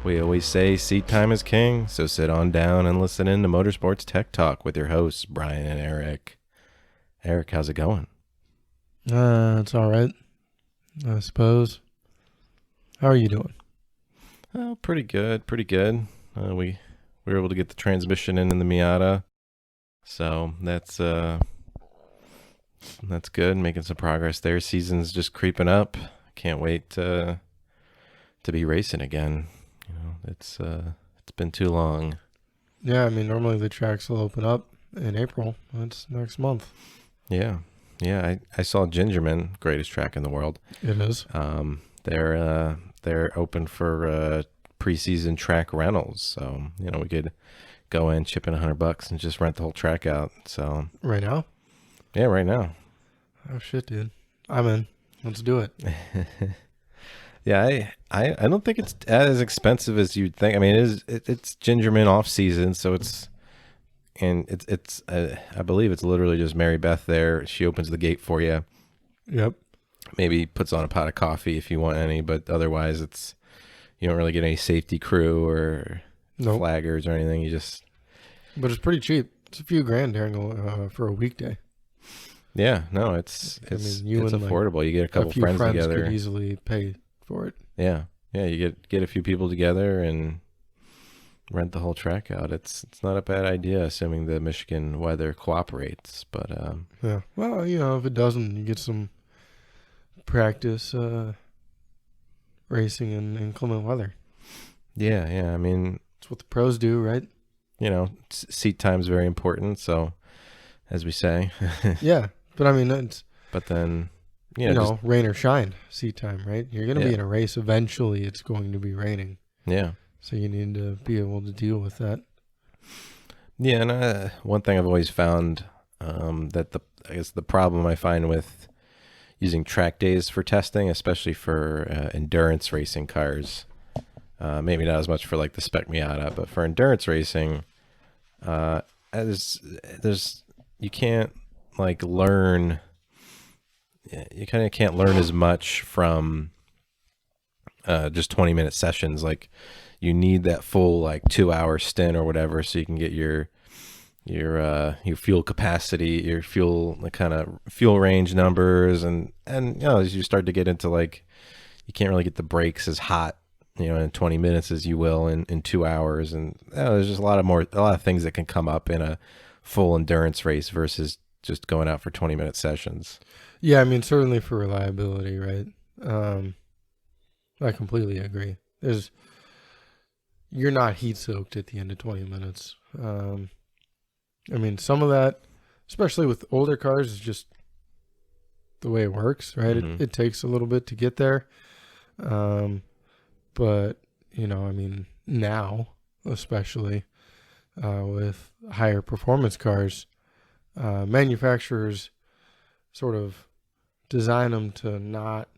We always say seat time is king, so sit on down and listen in to Motorsports Tech Talk with your hosts, Brian and Eric. Eric, how's it going? It's all right, I suppose. How are you doing? Oh, pretty good, pretty good. We were able to get the transmission in the Miata, so that's good. Making some progress there. Season's just creeping up. Can't wait to be racing again. You know, it's been too long. Yeah, I mean, normally the tracks will open up in April. That's next month. Yeah. I saw Gingerman, greatest track in the world. It is. They're open for preseason track rentals, so we could go in, chip in $100 and just rent the whole track out. So Right now? yeah, right now. Oh, shit, dude. I'm in. Let's do it. Yeah, I don't think it's as expensive as you'd think. I mean, it's Gingerman off season, so it's I believe it's literally just Mary Beth there. She opens the gate for you. Yep. Maybe puts on a pot of coffee if you want any, but otherwise you don't really get any safety crew or Nope. flaggers or anything. You just But it's pretty cheap. It's a few grand for a weekday. yeah, no, it's affordable. You get a couple a few friends together. Could easily pay for it. Yeah, you get a few people together and rent the whole track out. It's not a bad idea, assuming the Michigan weather cooperates. But Yeah. Well, if it doesn't, you get some practice racing in inclement weather. yeah. I mean, That's what the pros do, right? seat time is very important. So, as we say, Yeah, but I mean, it's but then rain or shine, seat time, right? You're going to be Yeah. in a race. Eventually, it's going to be raining. yeah. So you need to be able to deal with that. Yeah, and one thing I've always found that I guess the problem I find with using track days for testing, especially for endurance racing cars, maybe not as much for like the Spec Miata, but for endurance racing, there's you can't like learn. You kind of can't learn as much from just 20-minute sessions. Like you need that full like 2-hour stint or whatever, so you can get your fuel capacity, your fuel kind of fuel range numbers, and as you start to get into like you can't really get the brakes as hot in 20 minutes as you will in 2 hours, and there's just a lot of things that can come up in a full endurance race versus just going out for 20-minute sessions. Yeah, I mean, certainly for reliability, right? I completely agree. You're not heat soaked at the end of 20 minutes. I mean, some of that, especially with older cars, is just the way it works, right? Mm-hmm. It takes a little bit to get there. But, I mean, now, especially with higher performance cars, manufacturers sort of design them to not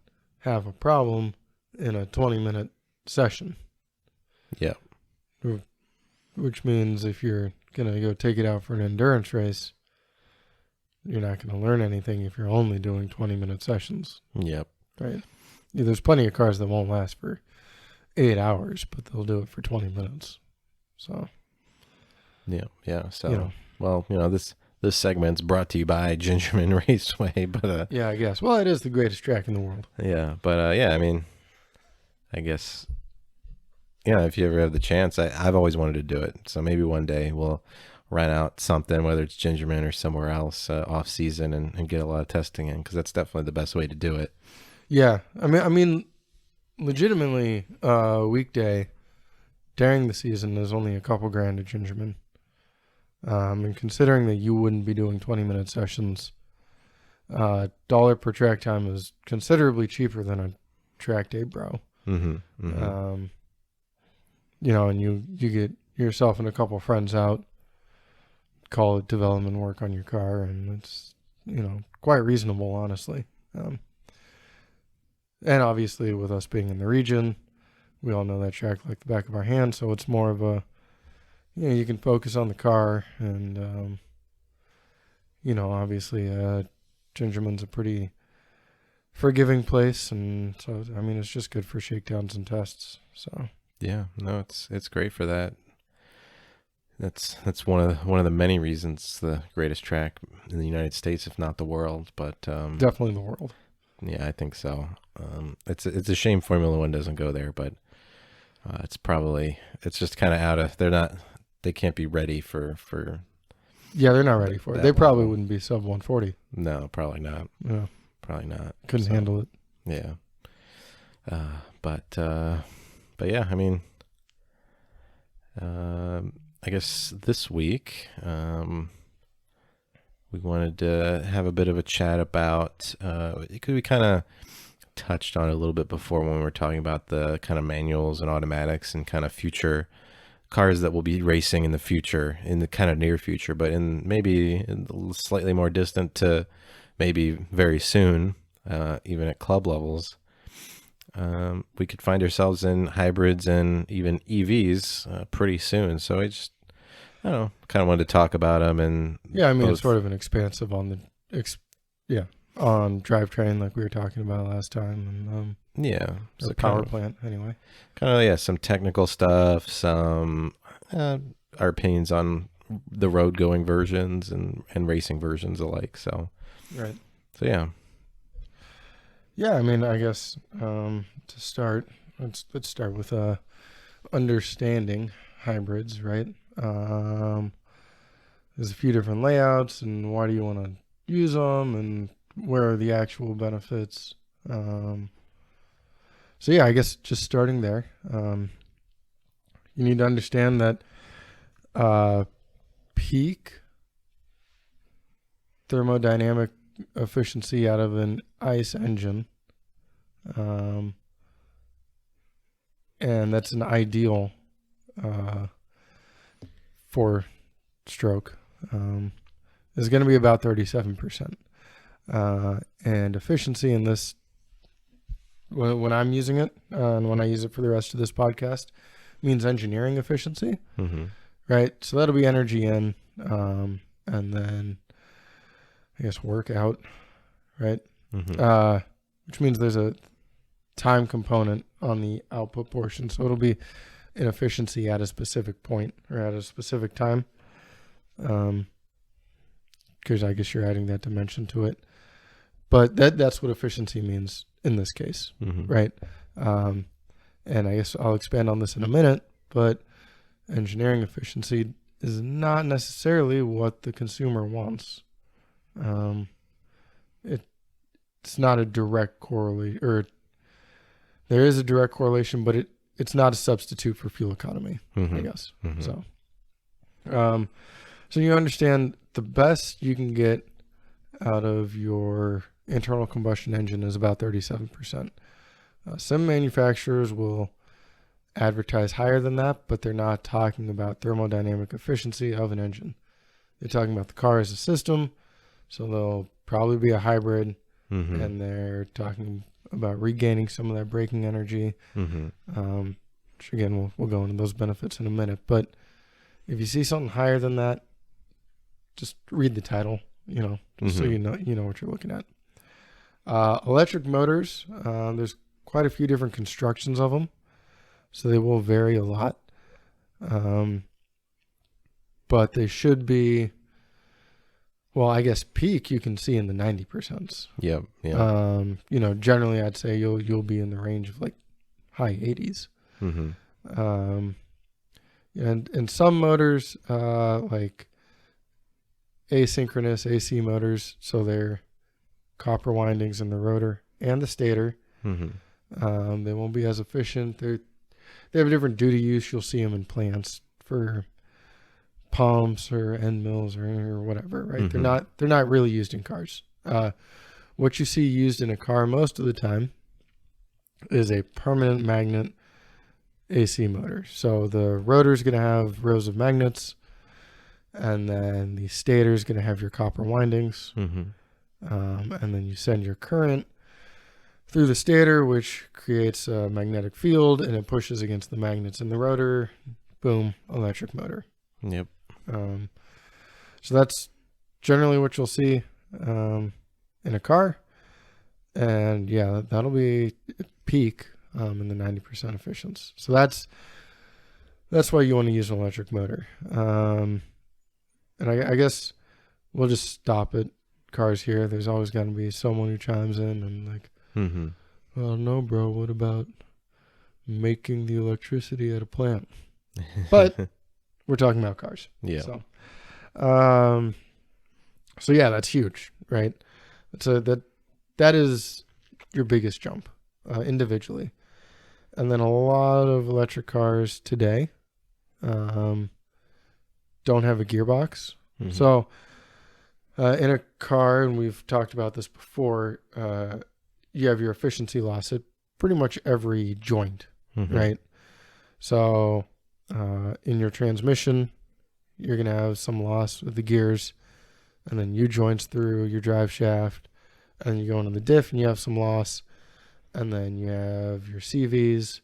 have a problem in a 20-minute session. Yeah. Which means if you're going to go take it out for an endurance race, you're not going to learn anything if you're only doing 20-minute sessions. Yep. Right? Yeah, there's plenty of cars that won't last for 8 hours, but they'll do it for 20 minutes. So. Yeah. So, this segment's brought to you by Gingerman Raceway, but yeah, I guess. Well, it is the greatest track in the world. Yeah, but I mean, I guess if you ever have the chance, I've always wanted to do it. So maybe one day we'll rent out something, whether it's Gingerman or somewhere else off season, and get a lot of testing in, because that's definitely the best way to do it. Yeah, I mean, legitimately, weekday during the season is only a couple grand at Gingerman. And considering that you wouldn't be doing 20-minute sessions, dollar per track time is considerably cheaper than a track day, bro. Mm-hmm. Mm-hmm. And you get yourself and a couple friends out, call it development work on your car, and it's quite reasonable, honestly. And obviously, with us being in the region, we all know that track like the back of our hand, so it's more of a you can focus on the car, and obviously Gingerman's a pretty forgiving place, and so I mean it's just good for shakedowns and tests. So Yeah, no, it's great for that. That's one of the many reasons it's the greatest track in the United States, if not the world. But Definitely the world. yeah, I think so. It's a shame Formula One doesn't go there, but it's just kind of they can't be ready for Yeah, they're not ready for it. that They probably level. wouldn't be sub 140. No, probably not. Yeah, Probably not. couldn't So, handle it. Yeah. But yeah, I mean, I guess this week, we wanted to have a bit of a chat about, because we kind of touched on it a little bit before when we were talking about the kind of manuals and automatics and kind of future cars that will be racing in the future, in the kind of near future, but in slightly more distant to maybe very soon, even at club levels. We could find ourselves in hybrids and even EVs pretty soon. So I don't know, kind of wanted to talk about them. And Yeah, I mean, both, it's sort of an expansive on on drivetrain like we were talking about last time, and yeah, or so power plant anyway. some technical stuff, some our opinions on the road going versions and racing versions alike. So Right. yeah. Yeah, I mean, I guess to start, let's start with understanding hybrids, right? There's a few different layouts, and why do you want to use them, and where are the actual benefits? So yeah, I guess just starting there, you need to understand that peak thermodynamic efficiency out of an ICE engine, and that's an ideal four stroke, is going to be about 37%. And efficiency in this, when I'm using it, and when I use it for the rest of this podcast, means engineering efficiency, Mm-hmm. right? So that'll be energy in, and then I guess work out, right? Mm-hmm. Which means there's a time component on the output portion. So it'll be an efficiency at a specific point or at a specific time. Because I guess you're adding that dimension to it. But that's what efficiency means in this case, Mm-hmm. right? And I guess I'll expand on this in a minute, but engineering efficiency is not necessarily what the consumer wants. It's not a direct correlation, or there is a direct correlation, but it's not a substitute for fuel economy, Mm-hmm. I guess. Mm-hmm. So you understand the best you can get out of your internal combustion engine is about 37%. Some manufacturers will advertise higher than that, but they're not talking about thermodynamic efficiency of an engine. They're talking about the car as a system, so they'll probably be a hybrid, Mm-hmm. and they're talking about regaining some of that braking energy. Mm-hmm. Which again, we'll go into those benefits in a minute. But if you see something higher than that, just read the title, just so Mm-hmm. you know what you're looking at. Electric motors, there's quite a few different constructions of them, so they will vary a lot. But they should be, well, I guess peak you can see in the 90%. Yep. Yeah. Generally I'd say you'll be in the range of like high 80s. Mm-hmm. And some motors, like asynchronous AC motors, so they're copper windings in the rotor and the stator. Mm-hmm. They won't be as efficient. They have a different duty use. You'll see them in plants for pumps or end mills or whatever, right? Mm-hmm. They're not really used in cars. What you see used in a car most of the time is a permanent magnet AC motor. So the rotor is going to have rows of magnets, and then the stator is going to have your copper windings. Mm-hmm. And then you send your current through the stator, which creates a magnetic field, and it pushes against the magnets in the rotor. Boom, electric motor. Yep. So that's generally what you'll see in a car. And yeah, that'll be peak. in the 90% efficiency. So that's why you want to use an electric motor. And I guess we'll just stop at cars here. There's always got to be someone who chimes in and like, well, no, bro, what about making the electricity at a plant? But we're talking about cars. Yeah. So yeah, that's huge, right? That is your biggest jump individually. And then a lot of electric cars today don't have a gearbox. So in a car, and we've talked about this before, you have your efficiency loss at pretty much every joint, right? So in your transmission, you're going to have some loss with the gears, and then U joints through your drive shaft, and you go into the diff and you have some loss, and then you have your CVs,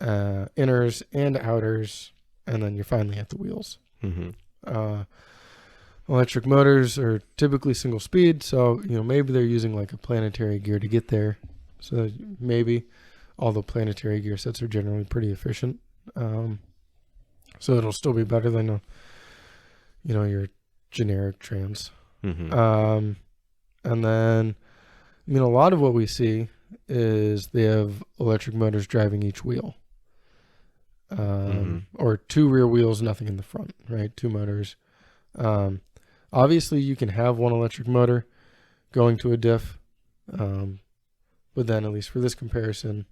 inners and outers, and then you're finally at the wheels. Electric motors are typically single speed, so maybe they're using like a planetary gear to get there. So maybe, although planetary gear sets are generally pretty efficient, so it'll still be better than your generic trans. And then, a lot of what we see is they have electric motors driving each wheel, or two rear wheels, nothing in the front, right? Two motors. Obviously, you can have one electric motor going to a diff, but then at least for this comparison,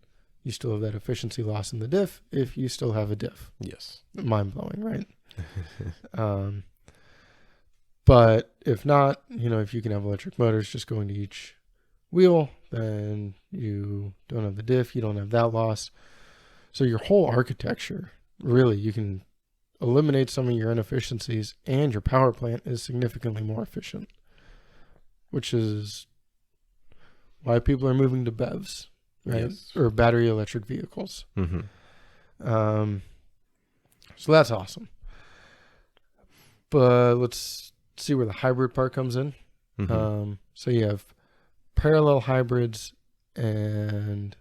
you still have that efficiency loss in the diff if you still have a diff. Yes. Mind-blowing, right? But if not, if you can have electric motors just going to each wheel, then you don't have the diff, you don't have that loss. So your whole architecture, really, you can eliminate some of your inefficiencies, and your power plant is significantly more efficient, which is why people are moving to BEVs, right? Yes. Or battery electric vehicles. So that's awesome. But let's see where the hybrid part comes in. So you have parallel hybrids and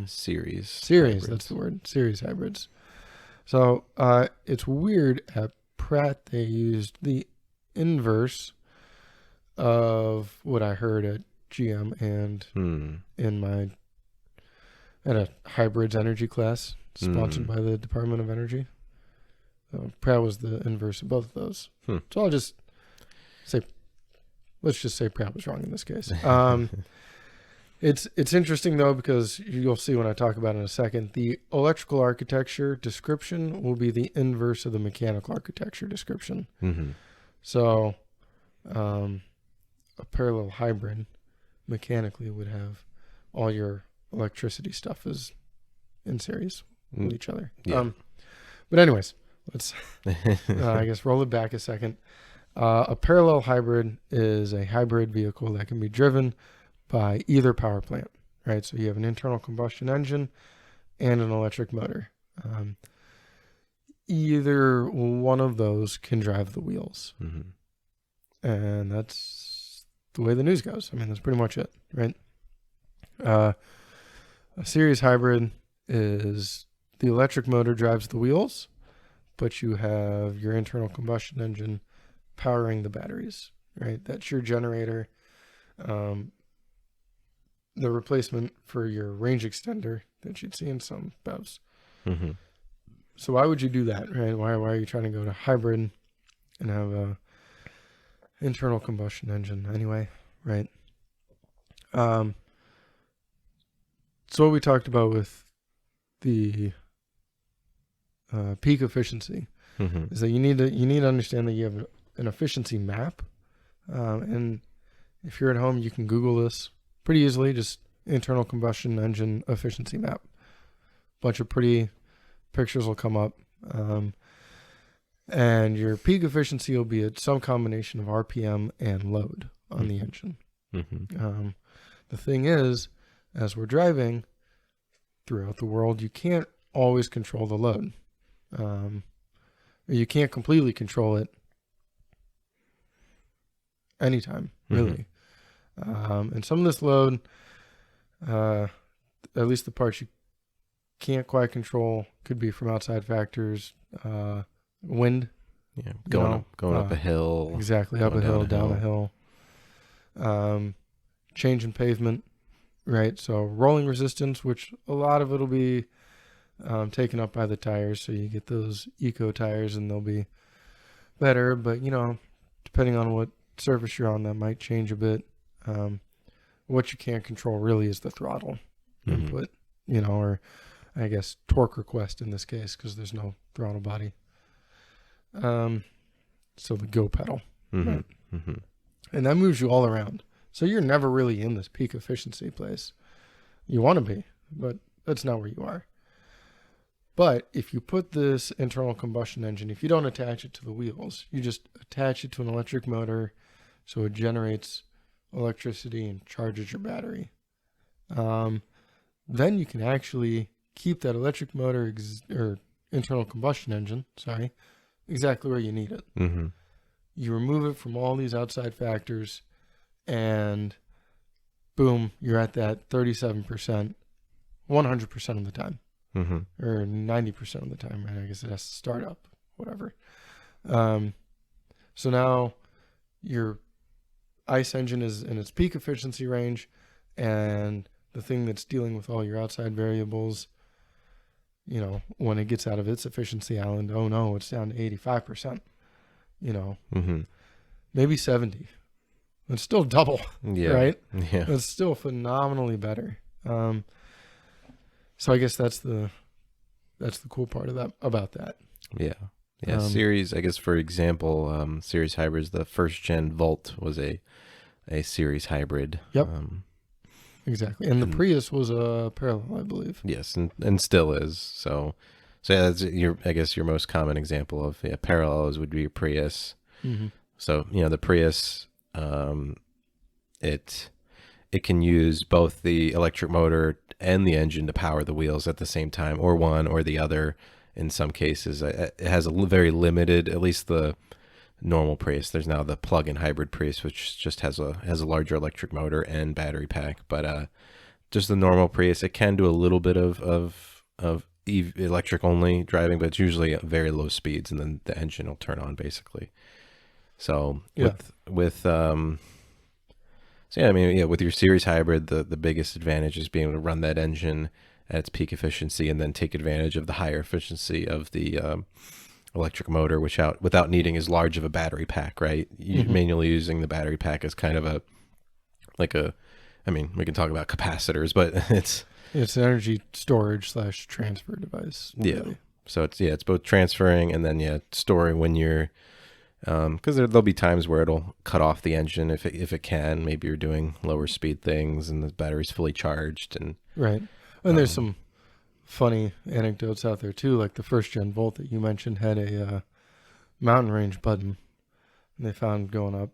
series hybrids. That's the word. Series hybrids. So it's weird, at Pratt they used the inverse of what I heard at GM and at a hybrids energy class sponsored by the Department of Energy. Pratt was the inverse of both of those. So I'll just say, let's just say Pratt was wrong in this case. It's interesting though, because you'll see when I talk about it in a second, the electrical architecture description will be the inverse of the mechanical architecture description. So a parallel hybrid mechanically would have all your electricity stuff is in series with each other. But anyways, let's I guess roll it back a second. A parallel hybrid is a hybrid vehicle that can be driven by either power plant, right? So you have an internal combustion engine and an electric motor. Either one of those can drive the wheels. And that's the way the news goes. That's pretty much it, right? A series hybrid is the electric motor drives the wheels, but you have your internal combustion engine powering the batteries, right? That's your generator. The replacement for your range extender that you'd see in some BEVs. So why would you do that, right? Why are you trying to go to hybrid and have a internal combustion engine anyway, right? So what we talked about with the peak efficiency is that you need to understand that you have an efficiency map, and if you're at home, you can Google this pretty easily. Just internal combustion engine efficiency map. Bunch of pretty pictures will come up, and your peak efficiency will be at some combination of RPM and load on the engine. The thing is, as we're driving throughout the world, you can't always control the load. You can't completely control it anytime, really. And some of this load at least the parts you can't quite control could be from outside factors, wind. Yeah, going up a hill. Exactly, up a hill, down a hill. Change in pavement, right? So rolling resistance, which a lot of it'll be taken up by the tires. So you get those eco tires and they'll be better. But, depending on what surface you're on, that might change a bit. What you can't control really is the throttle input, or I guess torque request in this case, because there's no throttle body. So the go pedal, right? And that moves you all around. So you're never really in this peak efficiency place. You want to be, but that's not where you are. But if you put this internal combustion engine, if you don't attach it to the wheels, you just attach it to an electric motor so it generates electricity and charges your battery. Then you can actually keep that electric motor or internal combustion engine, exactly where you need it. You remove it from all these outside factors and boom, you're at that 37%, 100% of the time. Or 90% of the time, right? I guess it has to start up, whatever. So now your ICE engine is in its peak efficiency range, and the thing that's dealing with all your outside variables, when it gets out of its efficiency island, oh no, it's down to 85%, maybe 70. It's still double, right? Yeah. It's still phenomenally better. So I guess that's the cool part about that. Yeah. Series, I guess, for example, series hybrids, the first gen Volt was a series hybrid. Yep. Exactly. And the Prius was a parallel, I believe. Yes, and still is. So yeah, that's your most common example of parallels would be your Prius. So, the Prius, it can use both the electric motor and the engine to power the wheels at the same time, or one or the other in some cases. It has a very limited, at least the normal Prius. There's now the plug-in hybrid Prius, which just has a larger electric motor and battery pack. But just the normal Prius, it can do a little bit of electric only driving, but it's usually at very low speeds, and then the engine will turn on basically. So with your series hybrid, the biggest advantage is being able to run that engine at its peak efficiency and then take advantage of the higher efficiency of the electric motor, without needing as large of a battery pack, right? Manually using the battery pack is kind of we can talk about capacitors, but it's an energy storage / transfer device. Yeah. Really. So it's both transferring and then storing when you're, because there'll be times where it'll cut off the engine if it can. Maybe you're doing lower speed things and the battery's fully charged, and right. And there's some funny anecdotes out there too, like the first gen Volt that you mentioned had a mountain range button, and they found going up.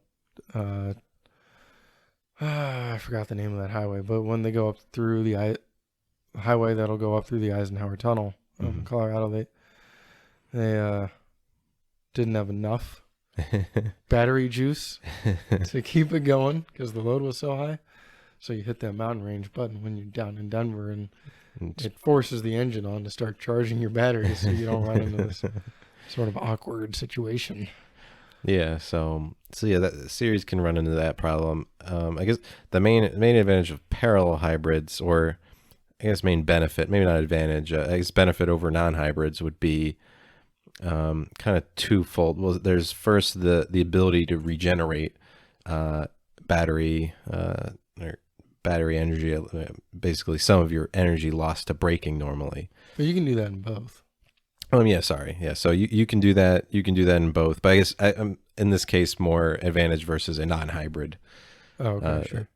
I forgot the name of that highway, but when they go up through the highway that'll go up through the Eisenhower Tunnel in Colorado, they didn't have enough battery juice to keep it going because the load was so high. So you hit that mountain range button when you're down in Denver, and it forces the engine on to start charging your batteries so you don't run into this sort of awkward situation. Yeah, so that series can run into that problem. I guess the main advantage of parallel hybrids, or I guess main benefit, maybe not advantage, I guess benefit over non-hybrids would be kind of twofold. Well, there's first the ability to regenerate battery energy, basically some of your energy lost to braking normally. But you can do that in both. So you can do that. You can do that in both. But I guess in this case, more advantage versus a non-hybrid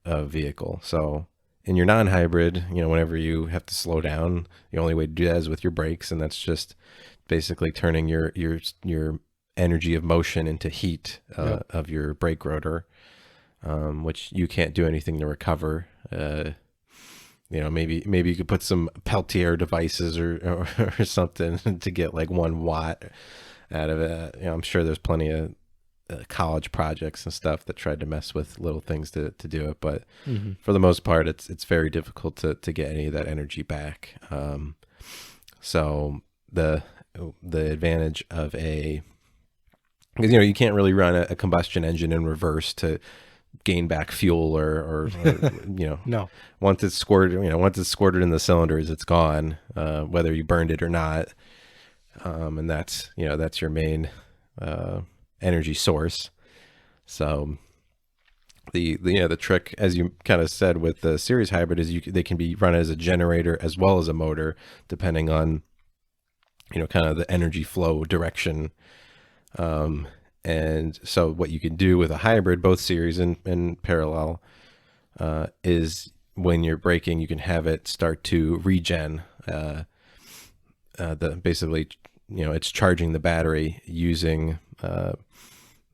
vehicle. So in your non-hybrid, whenever you have to slow down, the only way to do that is with your brakes, and that's just basically turning your energy of motion into heat of your brake rotor, which you can't do anything to recover. Maybe you could put some Peltier devices or something to get like 1 watt out of it. I'm sure there's plenty of college projects and stuff that tried to mess with little things to do it. But Mm-hmm. for the most part, it's very difficult to get any of that energy back. So the advantage of because you can't really run a combustion engine in reverse to gain back fuel or No. once it's squirted in the cylinders, it's gone, whether you burned it or not. And that's your main energy source. So the trick, as you kind of said with the series hybrid, is they can be run as a generator as well as a motor, depending on kind of the energy flow direction. And so what you can do with a hybrid, both series and parallel, is when you're braking, you can have it start to regen. Basically, it's charging the battery using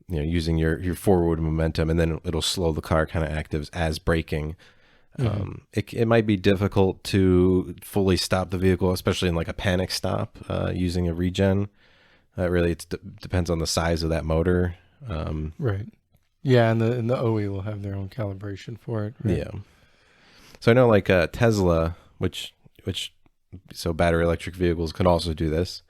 using your forward momentum, and then it'll slow the car kind of active as braking. It might be difficult to fully stop the vehicle, especially in like a panic stop, using a regen. Really, it depends on the size of that motor. Right. Yeah, and the OE will have their own calibration for it. Right? Yeah. So I know like Tesla, which so battery electric vehicles can also do this.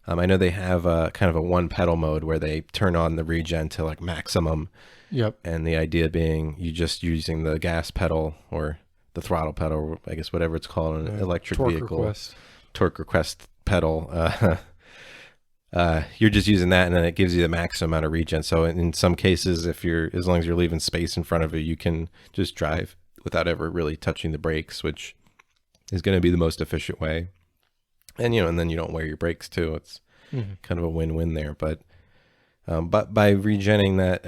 I know they have kind of a one pedal mode where they turn on the regen to like maximum. Yep. And the idea being you just using the gas pedal or the throttle pedal, or I guess whatever it's called in an electric vehicle. Torque request pedal. You're just using that, and then it gives you the maximum amount of regen. So in some cases, as long as you're leaving space in front of it, you can just drive without ever really touching the brakes, which is going to be the most efficient way. And and then you don't wear your brakes too. It's kind of a win-win there. But by regenerating that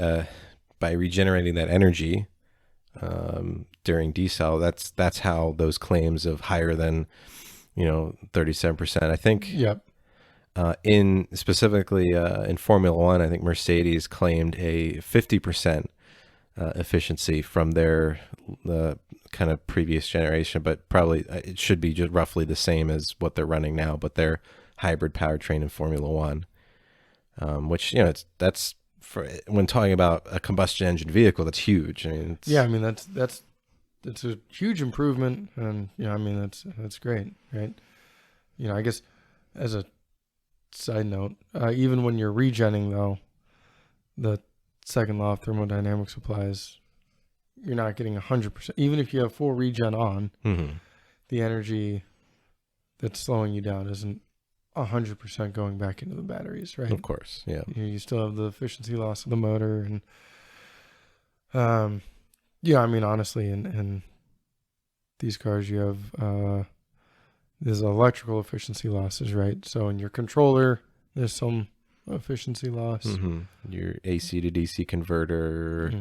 energy during decel, that's how those claims of higher than 37%. I think. Yep. In Formula One, I think Mercedes claimed a 50% efficiency from their kind of previous generation, but probably it should be just roughly the same as what they're running now, but their hybrid powertrain in Formula One, which that's for when talking about a combustion engine vehicle, that's huge. I mean, that's a huge improvement, and that's great, right? I guess as a side note, even when you're regenning, though, the second law of thermodynamics applies. You're not getting 100%. Even if you have full regen on, the energy that's slowing you down isn't 100% going back into the batteries, right? Of course, yeah. You still have the efficiency loss of the motor, and honestly, in these cars, you have there's electrical efficiency losses, right? So in your controller, there's some efficiency loss. Your AC to DC converter.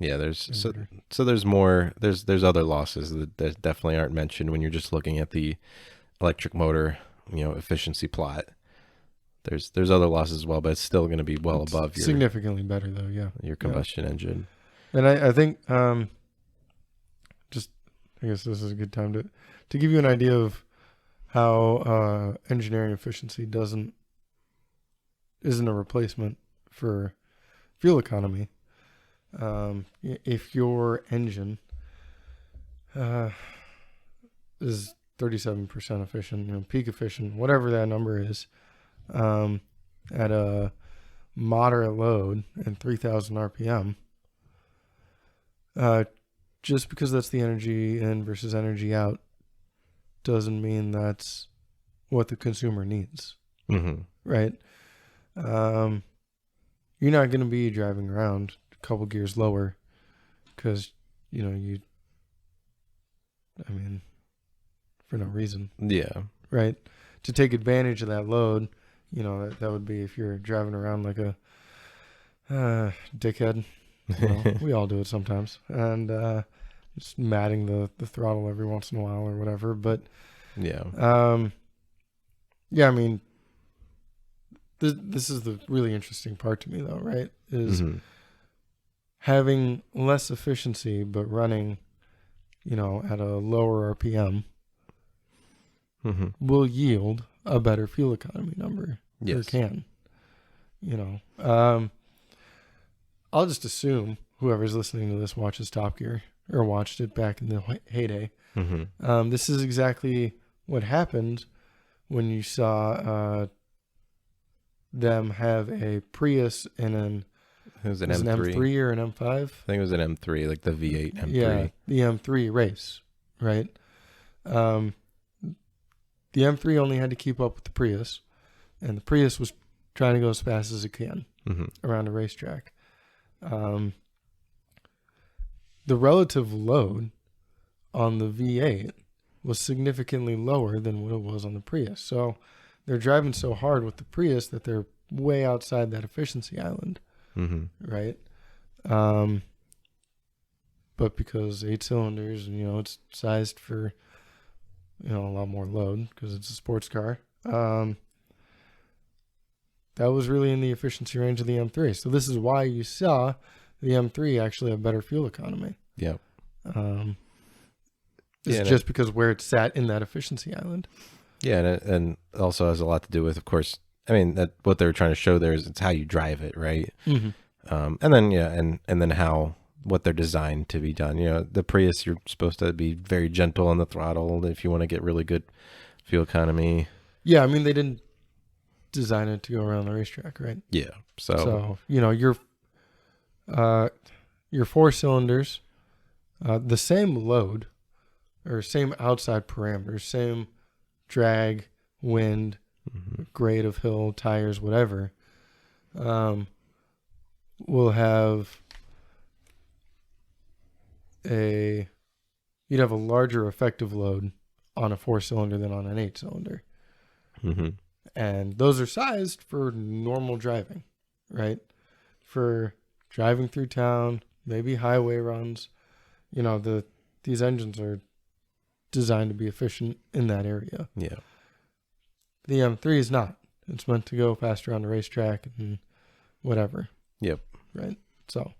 There's more. There's other losses that definitely aren't mentioned when you're just looking at the electric motor, efficiency plot. There's other losses as well, but it's still going to be above your significantly better though. Yeah, your combustion engine. And I think I guess this is a good time to give you an idea of how engineering efficiency isn't a replacement for fuel economy. If your engine is 37% efficient, peak efficient, whatever that number is, at a moderate load and 3,000 RPM, just because that's the energy in versus energy out doesn't mean that's what the consumer needs, right? You're not going to be driving around a couple gears lower because, for no reason. Yeah. Right? To take advantage of that load, that would be if you're driving around like a dickhead. We all do it sometimes. And just matting the throttle every once in a while or whatever. But yeah. This is the really interesting part to me, though, right? Is having less efficiency but running, at a lower RPM will yield a better fuel economy number. Yes. Or can. you know. I'll just assume whoever's listening to this watches Top Gear or watched it back in the heyday. Mm-hmm. This is exactly what happened when you saw them have a Prius and It was an an M3. M3 or an M5. I think it was an M3, like the V8 M3. Yeah, the M3 race, right? The M3 only had to keep up with the Prius, and the Prius was trying to go as fast as it can around a racetrack. The relative load on the V8 was significantly lower than what it was on the Prius. So they're driving so hard with the Prius that they're way outside that efficiency island, right? But because 8 cylinders, you know, it's sized for, you know, a lot more load because it's a sports car. That was really in the efficiency range of the M3. So this is why you saw the M3 actually have better fuel economy. Yeah. It's just because where it's sat in that efficiency island. Yeah, and also has a lot to do with, of course, I mean, that what they're trying to show there is it's how you drive it, right? And then, and then what they're designed to be done. You know, the Prius, you're supposed to be very gentle on the throttle if you want to get really good fuel economy. Yeah, I mean, they didn't design it to go around the racetrack, right? Yeah. So you know, your 4 cylinders, the same load or same outside parameters, same drag, wind, grade of hill, tires, whatever, will have you'd have a larger effective load on a 4-cylinder than on an 8-cylinder. And those are sized for normal driving, right? For driving through town, maybe highway runs. You know, these engines are designed to be efficient in that area. Yeah. The M3 is not. It's meant to go faster on the racetrack and whatever. Yep. Right? So,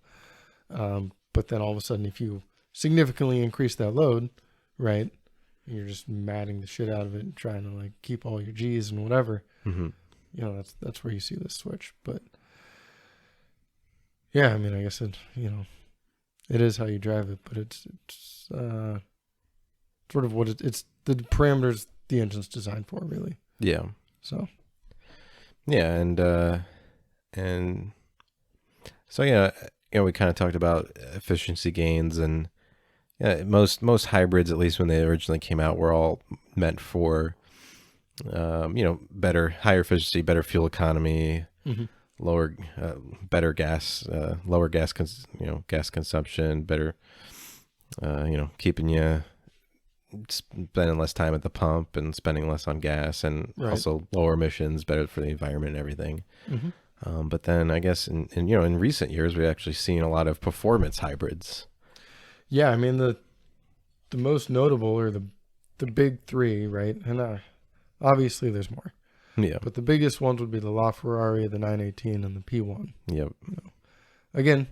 but then all of a sudden, if you significantly increase that load, right, you're just matting the shit out of it and trying to like keep all your G's and whatever. You know, that's where you see this switch. But yeah, I mean, I guess it, you know, it is how you drive it, but it's sort of what it's the parameters the engine's designed for, really. Yeah. So. Yeah, and so yeah, you know, we kind of talked about efficiency gains, and yeah, most hybrids, at least when they originally came out, were all meant for, you know, higher efficiency, better fuel economy, better gas, lower gas consumption, better, you know, keeping you spending less time at the pump and spending less on gas, and also lower emissions, better for the environment and everything. But then I guess in you know, in recent years, we've actually seen a lot of performance hybrids. Yeah, I mean the most notable are the big three, right? And obviously there's more. Yeah. But the biggest ones would be the LaFerrari, the 918, and the P1. Yep. You know, again,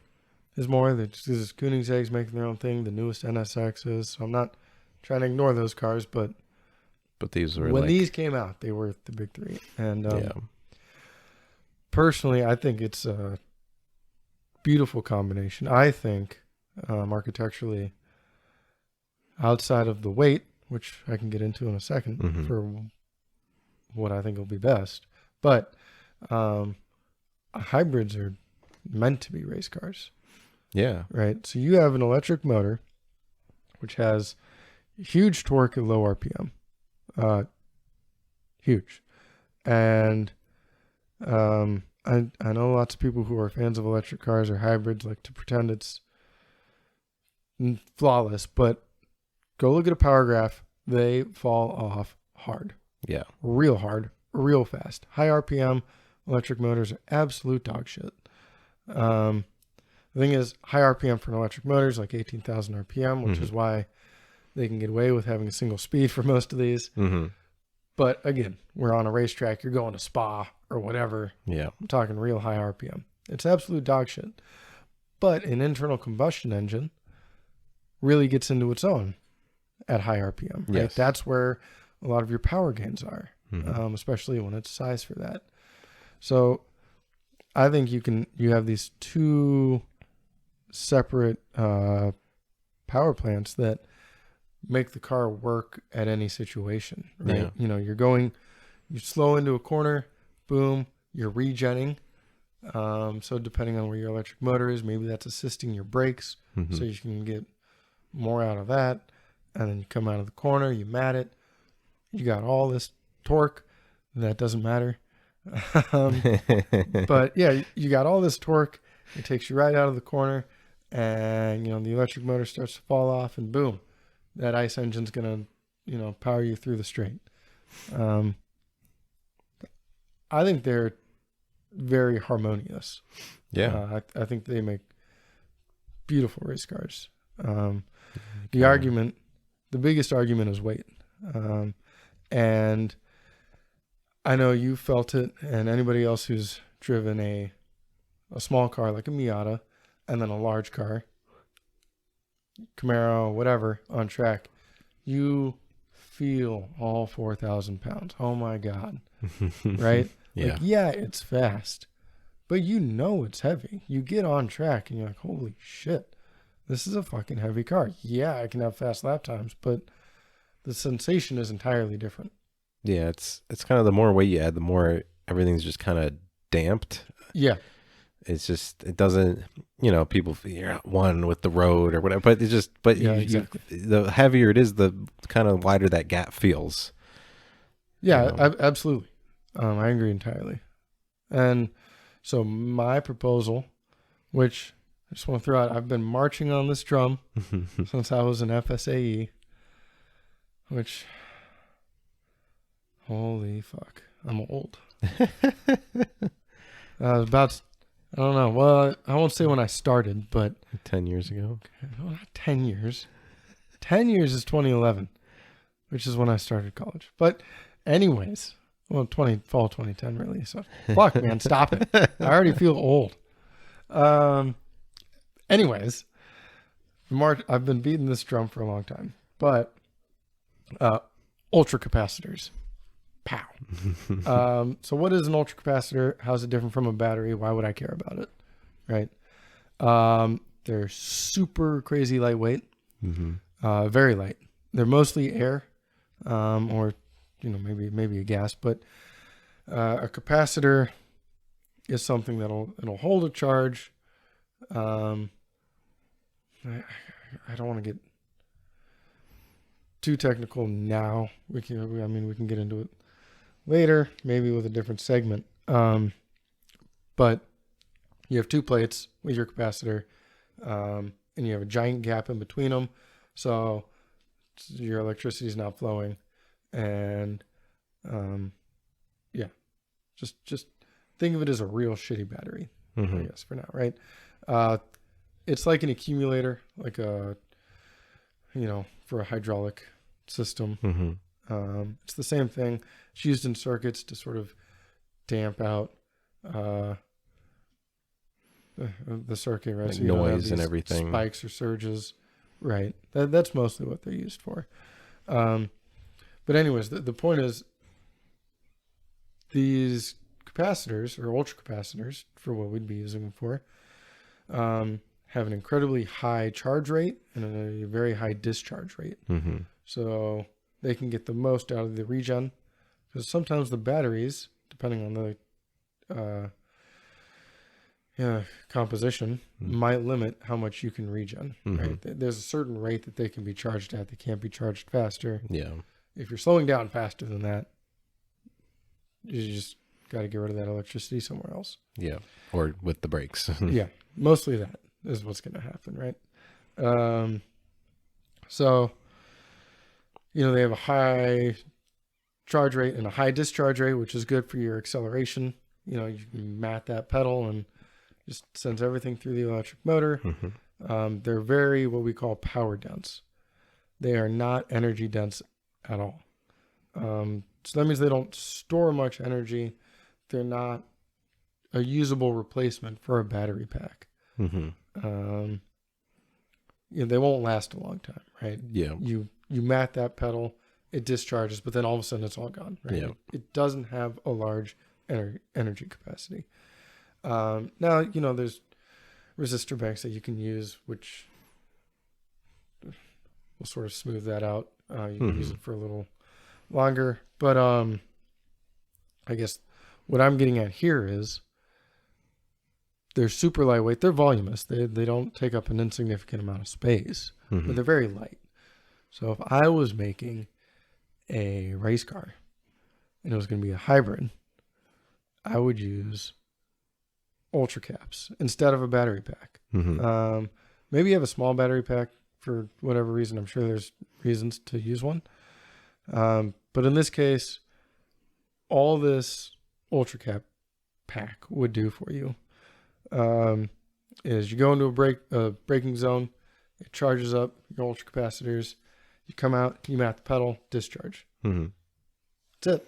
there's more. This is Koenigsegg's making their own thing. The newest NSXs. So I'm not trying to ignore those cars, but these were when these came out, they were the big three. And personally, I think it's a beautiful combination. I think architecturally, outside of the weight, which I can get into in a second for what I think will be best, but hybrids are meant to be race cars. Yeah. Right. So you have an electric motor, which has huge torque at low RPM, huge, and I know lots of people who are fans of electric cars or hybrids like to pretend it's flawless, but go look at a power graph. They fall off hard. Yeah. Real hard, real fast. High RPM electric motors are absolute dog shit. The thing is, high RPM for an electric motor is like 18,000 RPM, which is why they can get away with having a single speed for most of these. But again, we're on a racetrack. You're going to Spa or whatever. Yeah. I'm talking real high RPM. It's absolute dog shit. But an internal combustion engine really gets into its own at high RPM. Right? Yes. That's where a lot of your power gains are, especially when it's sized for that. So I think you have these two separate power plants that make the car work at any situation, right? Yeah. You know, you slow into a corner, boom, you're regenning. So depending on where your electric motor is, maybe that's assisting your brakes, Mm-hmm. so you can get more out of that. And then you come out of the corner, you mat it, you got all this torque. That doesn't matter. But yeah, you got all this torque. It takes you right out of the corner, and the electric motor starts to fall off, and boom, that ICE engine's gonna power you through the straight. I think they're very harmonious. Yeah. I think they make beautiful race cars. The biggest argument is weight, and I know you felt it, and anybody else who's driven a small car like a Miata, and then a large car, Camaro, whatever, on track, you feel all 4,000 pounds. Oh my God. Right? Yeah. Like, yeah, it's fast, but it's heavy. You get on track and you're like, holy shit, this is a fucking heavy car. Yeah, I can have fast lap times, but the sensation is entirely different. Yeah, it's kind of the more weight you add, the more everything's just kind of damped. Yeah. It's just, it doesn't, people figure out one with the road or whatever, but Exactly. The heavier it is, the kind of wider that gap feels. Yeah, absolutely. I agree entirely. And so my proposal, which I just want to throw out, I've been marching on this drum since I was an FSAE, which, holy fuck, I'm old. I don't know. Well, I won't say when I started, but 10 years ago. Well, not 10 years. 10 years is 2011, which is when I started college. But anyways, well, fall 2010 really. So fuck, man, stop it. I already feel old. Anyways, I've been beating this drum for a long time, but ultra capacitors. Pow. So what is an ultra capacitor? How's it different from a battery? Why would I care about it? Right. They're super crazy lightweight. Mm-hmm. Very light. They're mostly air, or maybe a gas, but a capacitor is something it'll hold a charge. I don't want to get too technical now. We can get into it later, maybe with a different segment. But you have two plates with your capacitor, and you have a giant gap in between them, so your electricity is not flowing. And just think of it as a real shitty battery, I guess, for now, right? It's like an accumulator, like for a hydraulic system. It's the same thing. It's used in circuits to sort of damp out the circuit, right? Like so you don't have noise and these everything. spikes or surges, right? That's mostly what they're used for. But anyways, the point is, these capacitors, or ultra capacitors, for what we'd be using them for, have an incredibly high charge rate and a very high discharge rate. So they can get the most out of the regen, because sometimes the batteries, depending on the composition, might limit how much you can regen. Right? There's a certain rate that they can be charged at. They can't be charged faster. Yeah. If you're slowing down faster than that, you just got to get rid of that electricity somewhere else. Yeah. Or with the brakes. Yeah. Mostly that is what's going to happen, right? So, they have a high charge rate and a high discharge rate, which is good for your acceleration. You can mat that pedal and just sends everything through the electric motor. They're very, what we call, power dense. They are not energy dense at all. So that means they don't store much energy. They're not a usable replacement for a battery pack. They won't last a long time, right? Yeah. You mat that pedal, it discharges, but then all of a sudden it's all gone, right? Yeah. It doesn't have a large energy capacity. Now, there's resistor banks that you can use, which will sort of smooth that out. You can use it for a little longer. But I guess what I'm getting at here is they're super lightweight. They're voluminous. They don't take up an insignificant amount of space, but they're very light. So if I was making a race car and it was going to be a hybrid, I would use ultra caps instead of a battery pack. Maybe you have a small battery pack for whatever reason. I'm sure there's reasons to use one. But in this case, all this ultra cap pack would do for you is you go into a braking zone, it charges up your ultra capacitors, you come out, you mount the pedal, discharge. That's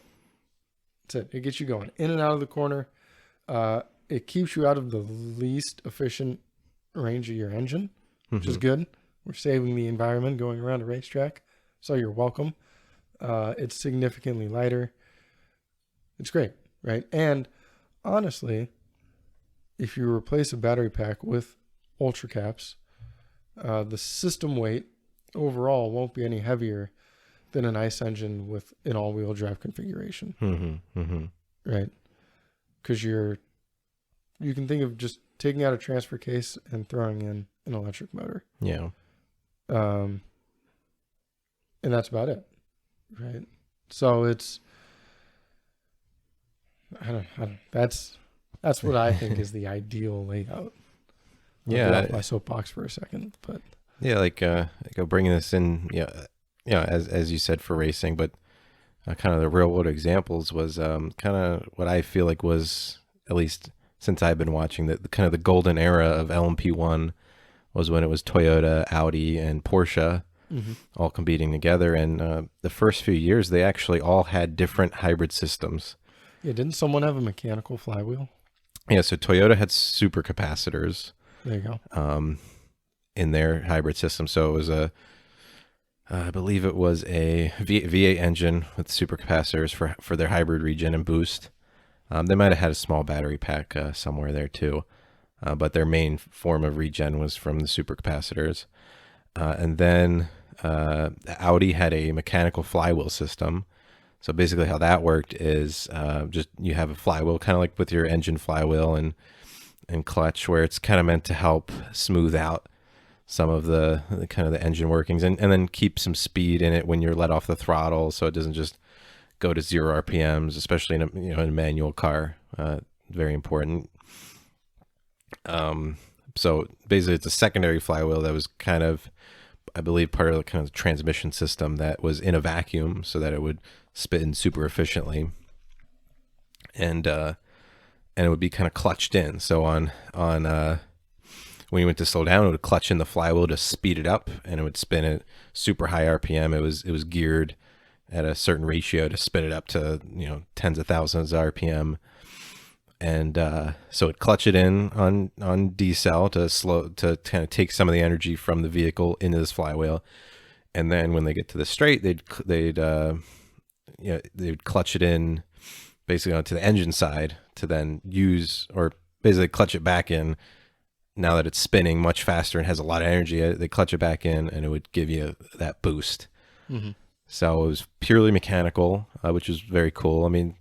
it. It gets you going in and out of the corner. It keeps you out of the least efficient range of your engine, which is good. We're saving the environment going around a racetrack, so you're welcome. It's significantly lighter. It's great, right? And honestly, if you replace a battery pack with ultra caps, the system weight overall won't be any heavier than an ICE engine with an all-wheel drive configuration, right? Because you can think of just taking out a transfer case and throwing in an electric motor. Yeah. And that's about it, right? So it's, I don't that's what I think is the ideal layout. Get off my soapbox for a second, but yeah, like go bringing this in, as you said, for racing, but kind of the real world examples was kind of what I feel like was, at least since I've been watching, the kind of the golden era of LMP1 was when it was Toyota, Audi, and Porsche all competing together. And the first few years, they actually all had different hybrid systems. Yeah, didn't someone have a mechanical flywheel? Yeah, so Toyota had super capacitors. There you go. In their hybrid system. So it was I believe it was a V8 engine with super capacitors for their hybrid regen and boost. They might have had a small battery pack somewhere there too. But their main form of regen was from the super capacitors. And then Audi had a mechanical flywheel system. So basically how that worked is just you have a flywheel, kind of like with your engine flywheel and clutch, where it's kind of meant to help smooth out some of the kind of the engine workings and then keep some speed in it when you're let off the throttle, so it doesn't just go to 0 RPMs, especially in a manual car. Very important. So basically it's a secondary flywheel that was kind of, I believe, part of the kind of transmission system that was in a vacuum so that it would spin super efficiently. And it would be kind of clutched in. So on when you went to slow down, it would clutch in the flywheel to speed it up, and it would spin at super high RPM. It was geared at a certain ratio to spin it up to tens of thousands of RPM, and so it clutch it in on decel to kind of take some of the energy from the vehicle into this flywheel, and then when they get to the straight, they'd clutch it in basically onto the engine side to then use, or basically clutch it back in. Now that it's spinning much faster and has a lot of energy, they clutch it back in and it would give you that boost. So it was purely mechanical, which is very cool. I mean,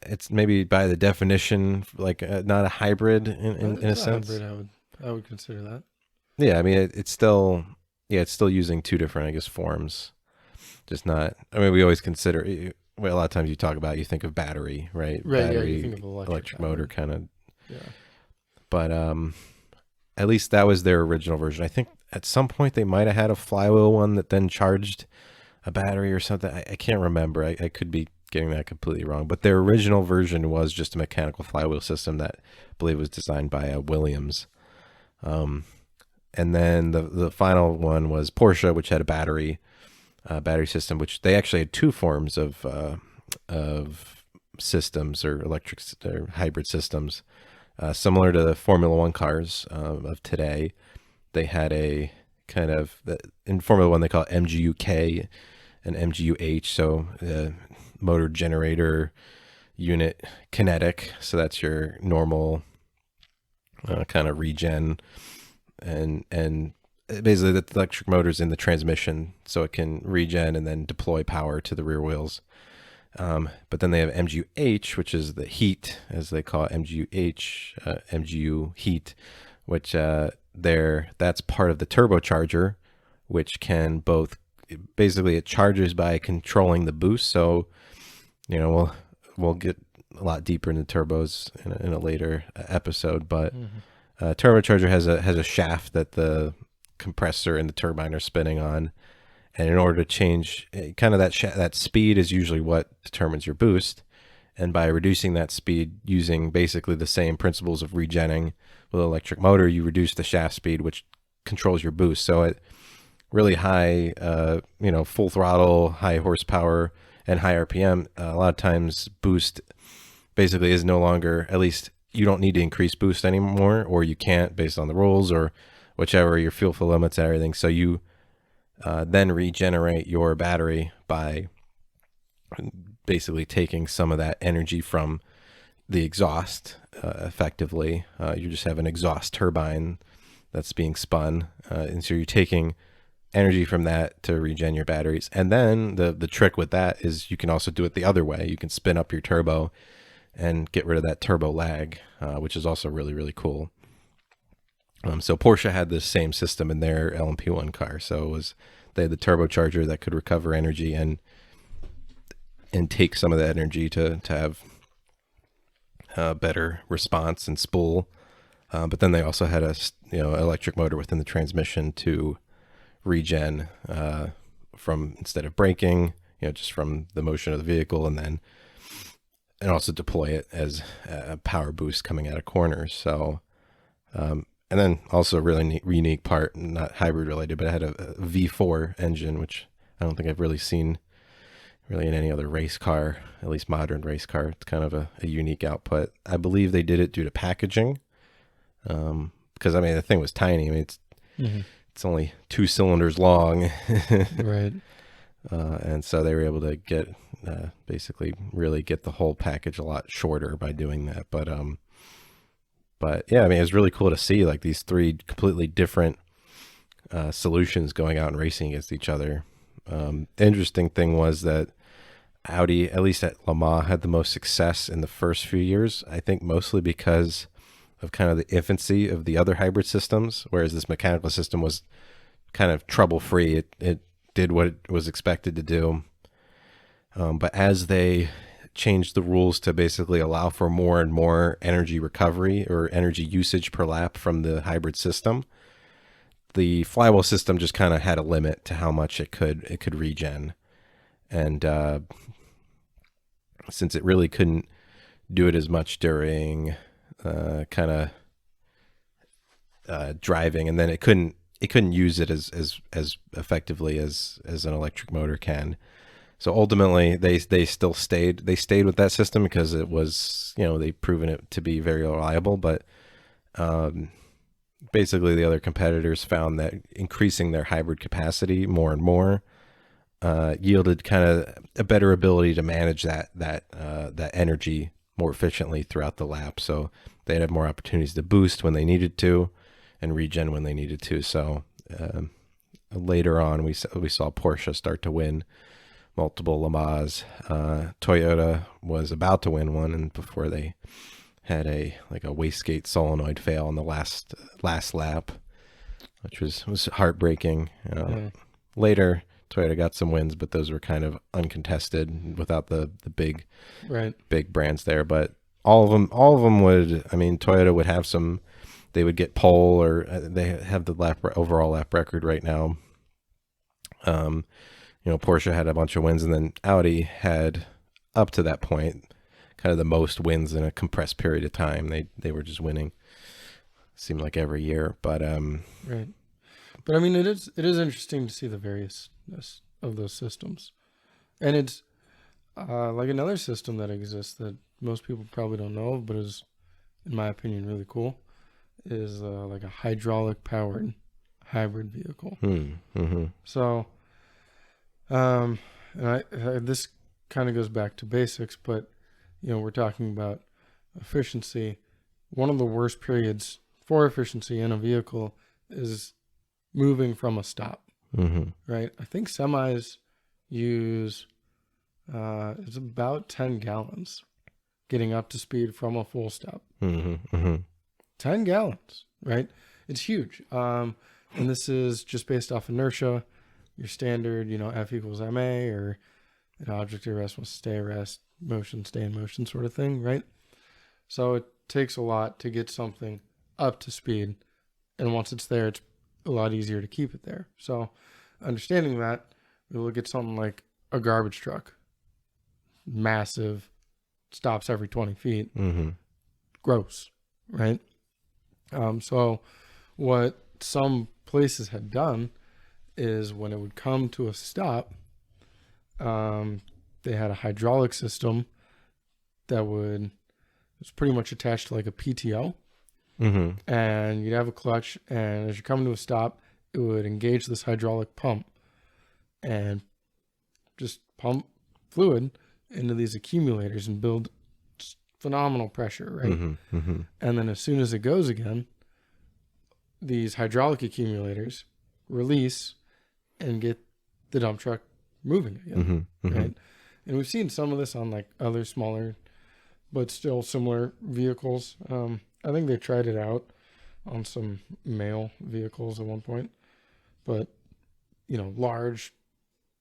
it's maybe by the definition, like not a hybrid in a sense. Hybrid, I would consider that. Yeah, I mean, it's still using two different, I guess, forms. Just not, I mean, we always consider, well, a lot of times you think of battery, right? Right, battery, you think of electric motor kind of. Yeah. But at least that was their original version. I think at some point they might have had a flywheel one that then charged a battery or something. I can't remember. I could be getting that completely wrong. But their original version was just a mechanical flywheel system that I believe was designed by Williams. And then the final one was Porsche, which had a battery system, which they actually had two forms of systems or hybrid systems. Similar to the Formula One cars of today, they had a kind of, in Formula One they call it MGU-K and MGU-H, so motor generator unit kinetic. So that's your normal kind of regen, and basically the electric motor's in the transmission, so it can regen and then deploy power to the rear wheels. But then they have MGU-H, which is the heat, as they call it, MGU-H, MGU heat, which that's part of the turbocharger, which can both, basically it charges by controlling the boost. So, we'll get a lot deeper into turbos in a later episode, but turbocharger has a shaft that the compressor and the turbine are spinning on. And in order to change kind of that speed is usually what determines your boost. And by reducing that speed using basically the same principles of regenning with an electric motor, you reduce the shaft speed, which controls your boost. So at really high, full throttle, high horsepower, and high RPM, a lot of times boost basically is no longer, at least you don't need to increase boost anymore, or you can't based on the rules or whichever, your fuel flow limits and everything. So you then regenerate your battery by basically taking some of that energy from the exhaust. Effectively, you just have an exhaust turbine that's being spun, and so you're taking energy from that to regen your batteries. And then the trick with that is you can also do it the other way. You can spin up your turbo and get rid of that turbo lag, which is also really, really cool. So Porsche had this same system in their LMP1 car. So they had the turbocharger that could recover energy and take some of that energy to have better response and spool. But then they also had a electric motor within the transmission to regen from, instead of braking, just from the motion of the vehicle, and also deploy it as a power boost coming out of corners. So and then also a really unique part, not hybrid related, but it had a V4 engine, which I don't think I've really seen really in any other race car, at least modern race car. It's kind of a unique output. I believe they did it due to packaging, because the thing was tiny. It's only 2 cylinders long, Right. And so they were able to get basically really get the whole package a lot shorter by doing that. But yeah, it was really cool to see like these 3 completely different solutions going out and racing against each other. Interesting thing was that Audi, at least at Le Mans, had the most success in the first few years. I think mostly because of kind of the infancy of the other hybrid systems, whereas this mechanical system was kind of trouble-free. It did what it was expected to do. But as they changed the rules to basically allow for more and more energy recovery or energy usage per lap from the hybrid system, the flywheel system just kind of had a limit to how much it could regen. And since it really couldn't do it as much during driving, and then it couldn't use it as effectively as an electric motor can. So ultimately, they still stayed with that system because it was, they've proven it to be very reliable. But basically, the other competitors found that increasing their hybrid capacity more and more yielded kind of a better ability to manage that energy more efficiently throughout the lap. So they'd have more opportunities to boost when they needed to and regen when they needed to. So later on, we saw Porsche start to win multiple Le Mans. Toyota was about to win one, and before they had a wastegate solenoid fail on the last lap, which was heartbreaking. Later, Toyota got some wins, but those were kind of uncontested without the big brands there. But all of them would. Toyota would have some. They would get pole, or they have the overall lap record right now. Porsche had a bunch of wins, and then Audi had, up to that point, kind of the most wins in a compressed period of time. They were just winning. Seemed like every year, but right. But it is interesting to see the variousness of those systems, and it's like another system that exists that most people probably don't know of, but is, in my opinion, really cool. Is like a hydraulic powered hybrid vehicle. Mm-hmm. So. And this kind of goes back to basics, but we're talking about efficiency. One of the worst periods for efficiency in a vehicle is moving from a stop, right? I think semis use it's about 10 gallons getting up to speed from a full stop. 10 gallons, right? It's huge. And this is just based off inertia, your standard, F equals ma, or an object at rest must stay at rest, motion, stay in motion sort of thing, right? So it takes a lot to get something up to speed. And once it's there, it's a lot easier to keep it there. So understanding that, we look at something like a garbage truck. Massive, stops every 20 feet. Gross, right? So what some places had done is when it would come to a stop, they had a hydraulic system that was pretty much attached to like a PTO. And you'd have a clutch, and as you're coming to a stop, it would engage this hydraulic pump and just pump fluid into these accumulators and build phenomenal pressure, right? And then as soon as it goes again, these hydraulic accumulators release and get the dump truck moving again, right? And we've seen some of this on like other smaller but still similar vehicles. I think they tried it out on some mail vehicles at one point, but large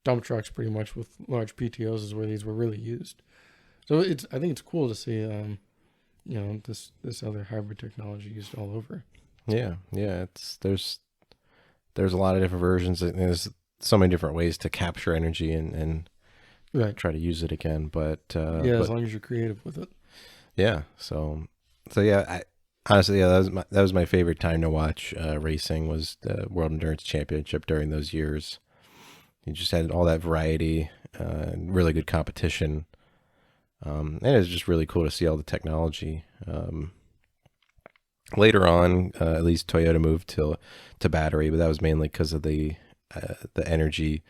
dump trucks pretty much with large PTOs is where these were really used. So I think it's cool to see, this other hybrid technology used all over. Yeah. There's a lot of different versions. There's so many different ways to capture energy and right. try to use it again. But as long as you're creative with it. Yeah. So yeah. Honestly, that was my favorite time to watch racing, was the World Endurance Championship during those years. You just had all that variety, really good competition. And it was just really cool to see all the technology. Later on, at least Toyota moved to battery, but that was mainly because of the energy,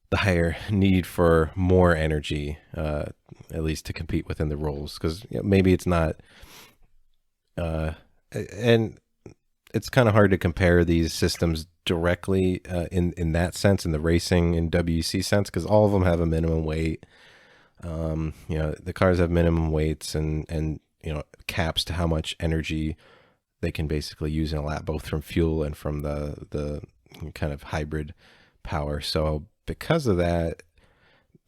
the higher need for more energy, at least to compete within the rules. Because maybe it's not, and it's kind of hard to compare these systems directly in that sense, in the racing and WEC sense, because all of them have a minimum weight. The cars have minimum weights and caps to how much energy they can basically use in a lap, both from fuel and from the kind of hybrid power. So because of that,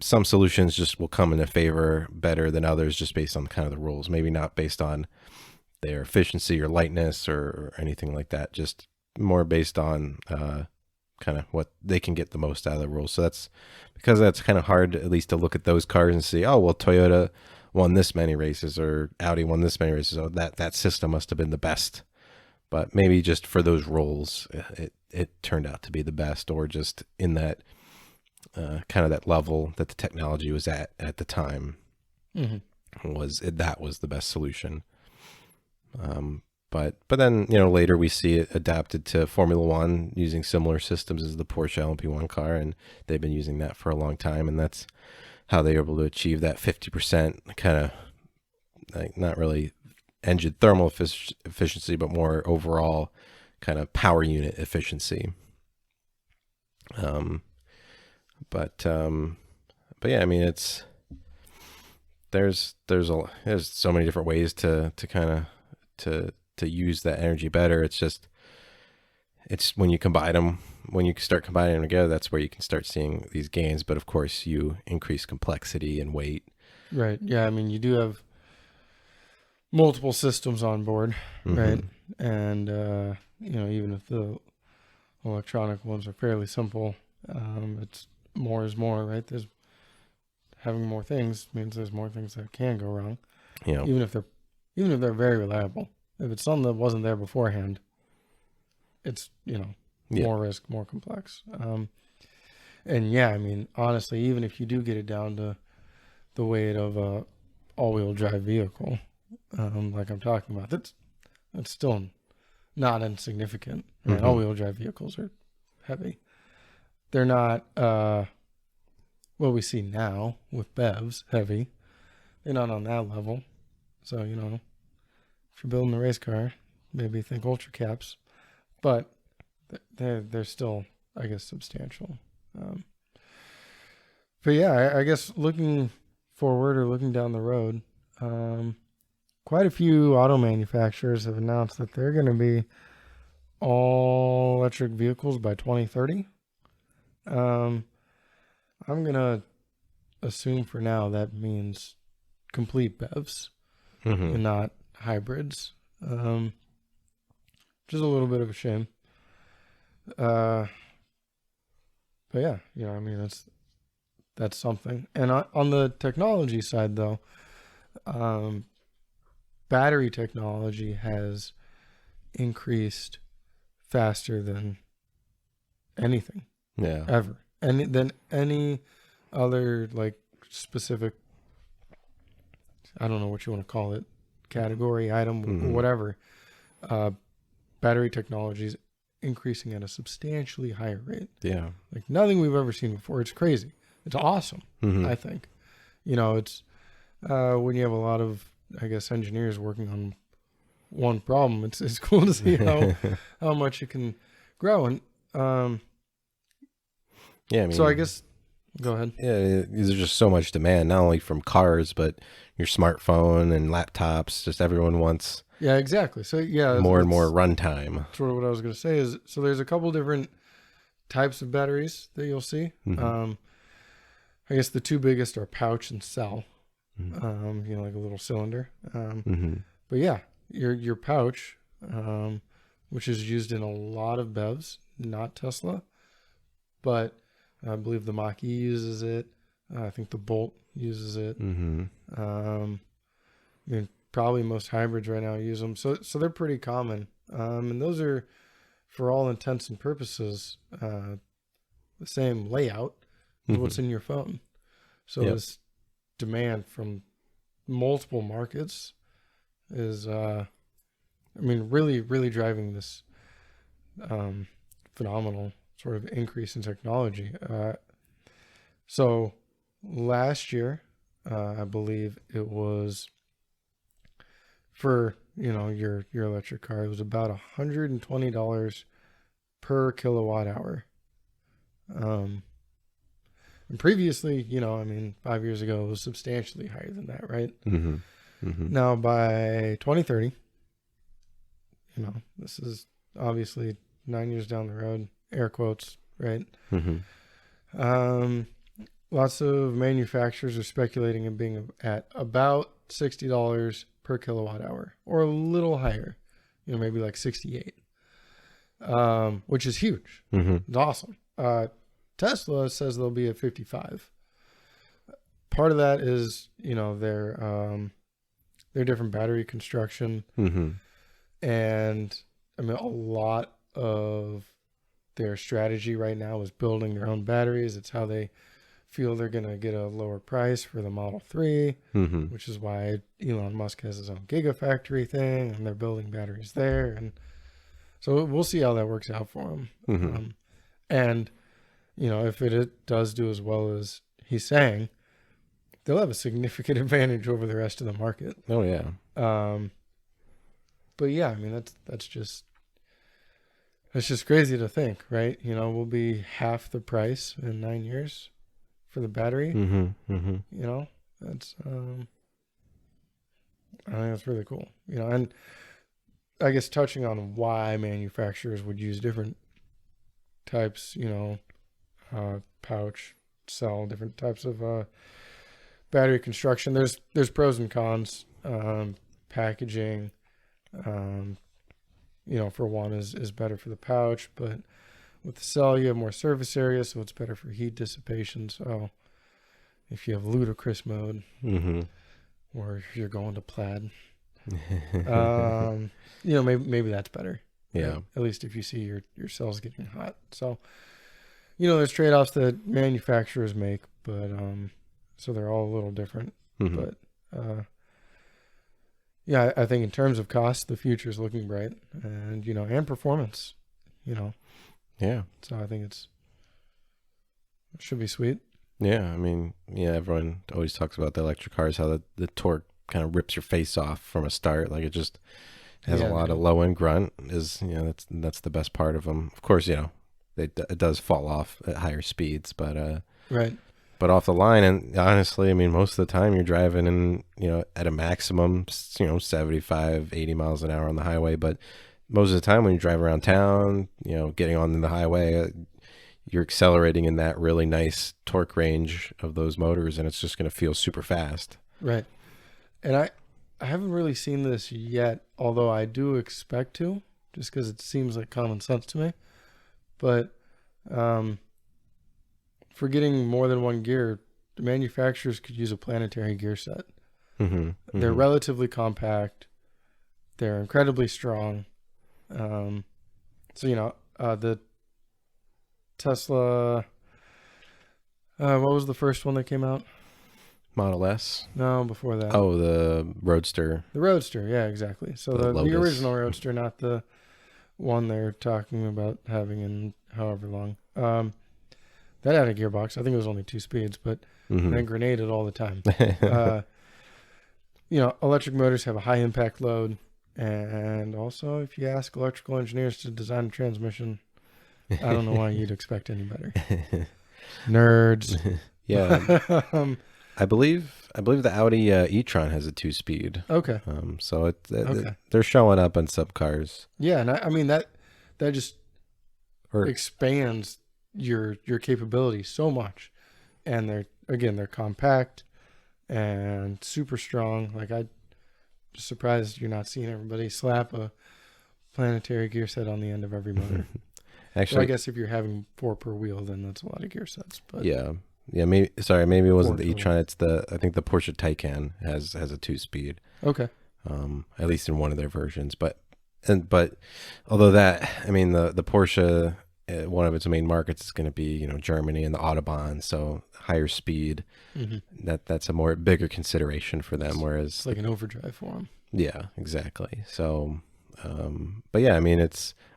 some solutions just will come into favor better than others, just based on kind of the rules. Maybe not based on their efficiency or lightness or anything like that, just more based on kind of what they can get the most out of the rules. So that's kind of hard, at least to look at those cars and see, oh, well, Toyota won this many races or Audi won this many races. So that system must have been the best. But maybe just for those roles, it turned out to be the best, or just in that kind of that level that the technology was at the time, that was the best solution. But then, later we see it adapted to Formula One using similar systems as the Porsche LMP1 car, and they've been using that for a long time, and that's how they were able to achieve that 50% kind of, like, not really engine thermal efficiency, but more overall kind of power unit efficiency. But yeah, I mean, there's so many different ways to kind of to use that energy better. It's when you start combining them together, that's where you can start seeing these gains. But of course, you increase complexity and weight. Right. Yeah. I mean, you do have multiple systems on board, right? And even if the electronic ones are fairly simple, it's more is more, right? There's having more things means there's more things that can go wrong. Yeah. Even if they're very reliable. If it's something that wasn't there beforehand, it's, more risk, more complex. And yeah, I mean, honestly, even if you do get it down to the weight of a all-wheel drive vehicle, like I'm talking about, that's still not insignificant. Right? All-wheel drive vehicles are heavy. They're not what we see now with BEVs heavy. You're not on that level. So, if you're building a race car, maybe think ultra caps. But they're still, I guess, substantial. But yeah, I guess looking forward or looking down the road, quite a few auto manufacturers have announced that they're going to be all electric vehicles by 2030. I'm going to assume for now that means complete BEVs and not hybrids, which is a little bit of a shame. But yeah, I mean, that's something. And on the technology side, though, battery technology has increased faster than anything ever. And than any other, like, specific, I don't know what you want to call it, category, item, whatever. Battery technology is increasing at a substantially higher rate. Yeah. Like nothing we've ever seen before. It's crazy. It's awesome, I think. It's when you have a lot of, I guess, engineers working on one problem, it's cool to see how much it can grow. And yeah, I mean, so I guess, go ahead. Yeah, there's just so much demand, not only from cars, but your smartphone and laptops. Just everyone wants Yeah, exactly. So yeah, more and more runtime. Sort of what I was going to say is, so there's a couple different types of batteries that you'll see. I guess the two biggest are pouch and cell. Like a little cylinder. But yeah, your pouch, which is used in a lot of BEVs, not Tesla, but I believe the Mach-E uses it. I think the Bolt uses it. I mean, probably most hybrids right now use them. So they're pretty common. And those are, for all intents and purposes, the same layout as what's in your phone. So this demand from multiple markets is, really, really driving this phenomenal sort of increase in technology. So last year, I believe it was for, your electric car, it was about $120 per kilowatt hour. And previously, 5 years ago, it was substantially higher than that, right? Now, by 2030, this is obviously 9 years down the road, air quotes, right? Lots of manufacturers are speculating in being at about $60 per kilowatt hour, or a little higher, maybe like 68, which is huge. It's awesome. Tesla says they'll be at 55. Part of that is, their different battery construction. And I mean, a lot of their strategy right now is building their own batteries. It's how they feel they're going to get a lower price for the Model 3, which is why Elon Musk has his own Gigafactory thing, and they're building batteries there. And so we'll see how that works out for them. And, if it does do as well as he's saying, they'll have a significant advantage over the rest of the market. Oh, yeah. But yeah, I mean, that's just crazy to think, right? We'll be half the price in 9 years for the battery. That's I think that's really cool. And I guess touching on why manufacturers would use different types, pouch, cell, different types of battery construction. There's pros and cons. Packaging, for one is better for the pouch, but with the cell you have more surface area, so it's better for heat dissipation. So if you have ludicrous mode, or if you're going to plaid, maybe that's better. Yeah. Right? At least if you see your cells getting hot. So, there's trade-offs that manufacturers make, but so they're all a little different. But yeah, I think in terms of cost, the future is looking bright, and and performance, Yeah. So I think it should be sweet. Yeah, I mean, yeah, everyone always talks about the electric cars, how the torque kind of rips your face off from a start. Like it just has a Yeah, lot of dude. low end grunt. Is that's the best part of them. Of course, it does fall off at higher speeds, Right. but off the line, and honestly, I mean, most of the time you're driving in, at a maximum, 75, 80 miles an hour on the highway. But most of the time when you drive around town, getting on the highway, you're accelerating in that really nice torque range of those motors, and it's just going to feel super fast. Right. And I haven't really seen this yet, although I do expect to, just because it seems like common sense to me. But um, for getting more than one gear, the manufacturers could use a planetary gear set. Mm-hmm, They're mm-hmm. relatively compact. They're incredibly strong. Um, so the Tesla. What was the first one that came out? Model S. No, before that. Oh, the Roadster, The Roadster. Yeah, exactly. So the the Lotus. original Roadster, not the one they're talking about having in however long. That had a gearbox. I think it was only 2 speeds, but Mm-hmm. then grenaded all the time. Uh, electric motors have a high impact load. And also, if you ask electrical engineers to design a transmission, I don't know why you'd expect any better. Nerds. Yeah, um, I believe the Audi e-tron has a 2-speed. okay. So Okay. they're showing up on sub cars. Yeah, and I mean that just Or expands your capability so much. And they're compact and super strong. Like I'm surprised you're not seeing everybody slap a planetary gear set on the end of every motor. So I actually, guess if you're having 4 per wheel, then that's a lot of gear sets. But yeah, maybe it wasn't 4 the total. e-tron. I think the Porsche Taycan has a 2-speed. Okay. At least in one of their versions. But although that, I mean, the Porsche, one of its main markets is going to be Germany and the Autobahn, so higher speed. That's a more bigger consideration for them. Whereas, It's like an overdrive for them. yeah, exactly. So, but yeah, I mean,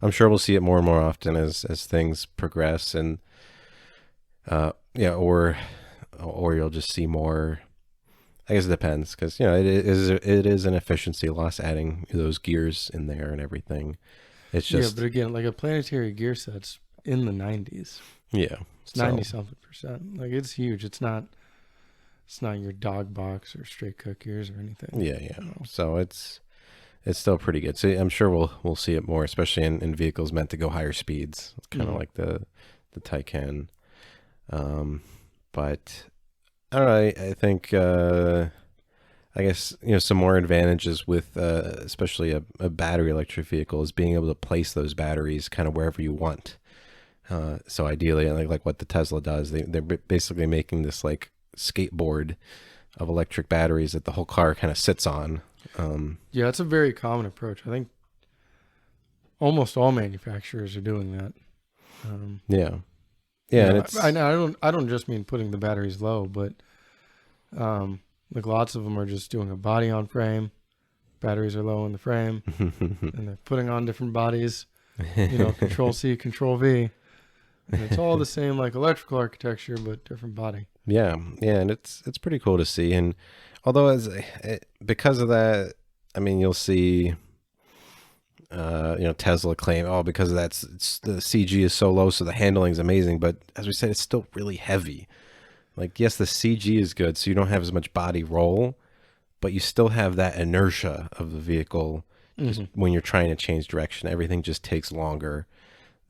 I'm sure we'll see it more and more often as things progress, and yeah, or you'll just see more. I guess it depends, because it is an efficiency loss adding those gears in there and everything. It's Yeah, just but again, like a planetary gear set's in the 90s. yeah. It's So 90 something percent. Like it's huge. It's not your dog box or straight cut gears or anything. yeah. No. So it's still pretty good. So I'm sure we'll see it more, especially in vehicles meant to go higher speeds, kind of like the Taycan. But I don't know. I think I guess some more advantages with especially a battery electric vehicle is being able to place those batteries kind of wherever you want. So ideally, like what the Tesla does, they're basically making this like skateboard of electric batteries that the whole car kind of sits on. Yeah, it's a very common approach. I think almost all manufacturers are doing that. Yeah, yeah, and it's I don't just mean putting the batteries low, but like lots of them are just doing a body on frame. Batteries are low in the frame, and they're putting on different bodies. Control C, Control V, and it's all the same like electrical architecture, but different body. yeah, and it's pretty cool to see. And although because of that, I mean, you'll see. Tesla claim, because of that, the CG is so low, so the handling is amazing. But as we said, it's still really heavy. Like, yes, the CG is good, so you don't have as much body roll, but you still have that inertia of the vehicle. Just when you're trying to change direction, everything just takes longer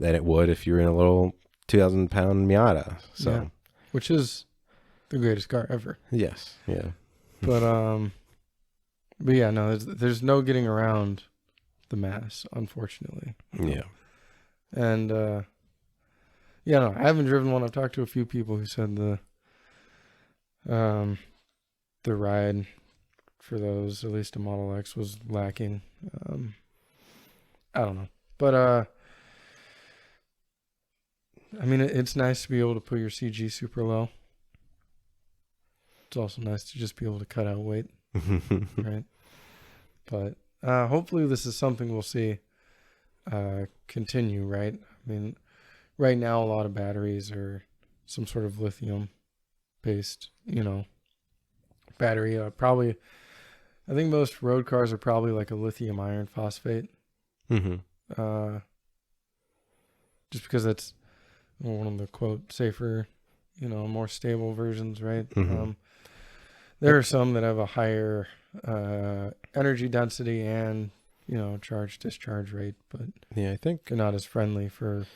than it would if you're in a little 2,000-pound Miata. So, Yeah. Which is the greatest car ever. yes, yeah, But yeah, no, there's no getting around the mass, unfortunately. yeah. And yeah, no, I haven't driven one. I've talked to a few people who said the ride for those, at least a Model X, was lacking. I don't know, but I mean, it's nice to be able to put your CG super low. It's also nice to just be able to cut out weight, right? But hopefully this is something we'll see continue, right? I mean, right now a lot of batteries are some sort of lithium based, battery. Probably, I think most road cars are probably like a lithium iron phosphate. Mm-hmm. Just because that's one of the quote safer, more stable versions, right? Mm-hmm. There are some that have a higher energy density and charge discharge rate, but Yeah, I think. they're not as friendly for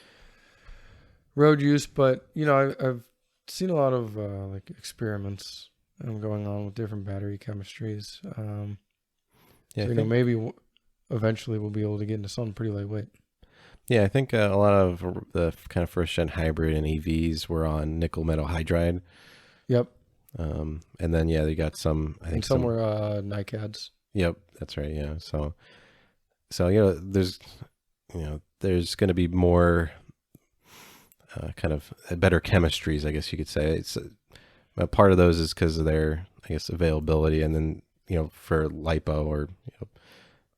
road use. But I've seen a lot of like experiments going on with different battery chemistries. Yeah, So I think. maybe eventually we'll be able to get into something pretty lightweight. Yeah, I think a lot of the kind of first gen hybrid and EVs were on nickel metal hydride. Yep. And then they got some. I think And some were NiCads. Yep, that's right. Yeah, so there's going to be more kind of better chemistries, I guess you could say. It's a part of those is because of their, I guess, availability, and then for lipo or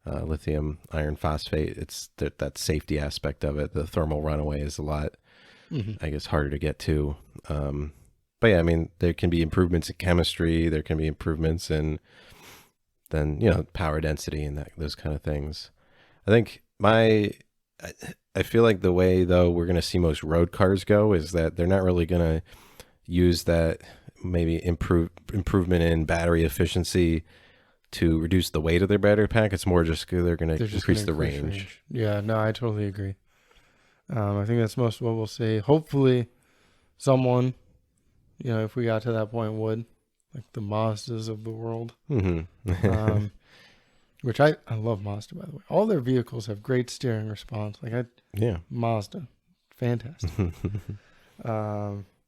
lithium iron phosphate, it's that safety aspect of it. The thermal runaway is a lot, I guess, harder to get to. But yeah, I mean, there can be improvements in chemistry. There can be improvements in then power density and those kind of things. I think I feel like the way though we're going to see most road cars go is that they're not really going to use that maybe improvement in battery efficiency to reduce the weight of their battery pack. It's more just they're going to increase the range. Yeah, no, I totally agree. I think that's most of what we'll see. Hopefully someone, if we got to that point, would, like the Mazdas of the world. Mm-hmm. Which I love Mazda, by the way. All their vehicles have great steering response. Mazda, fantastic.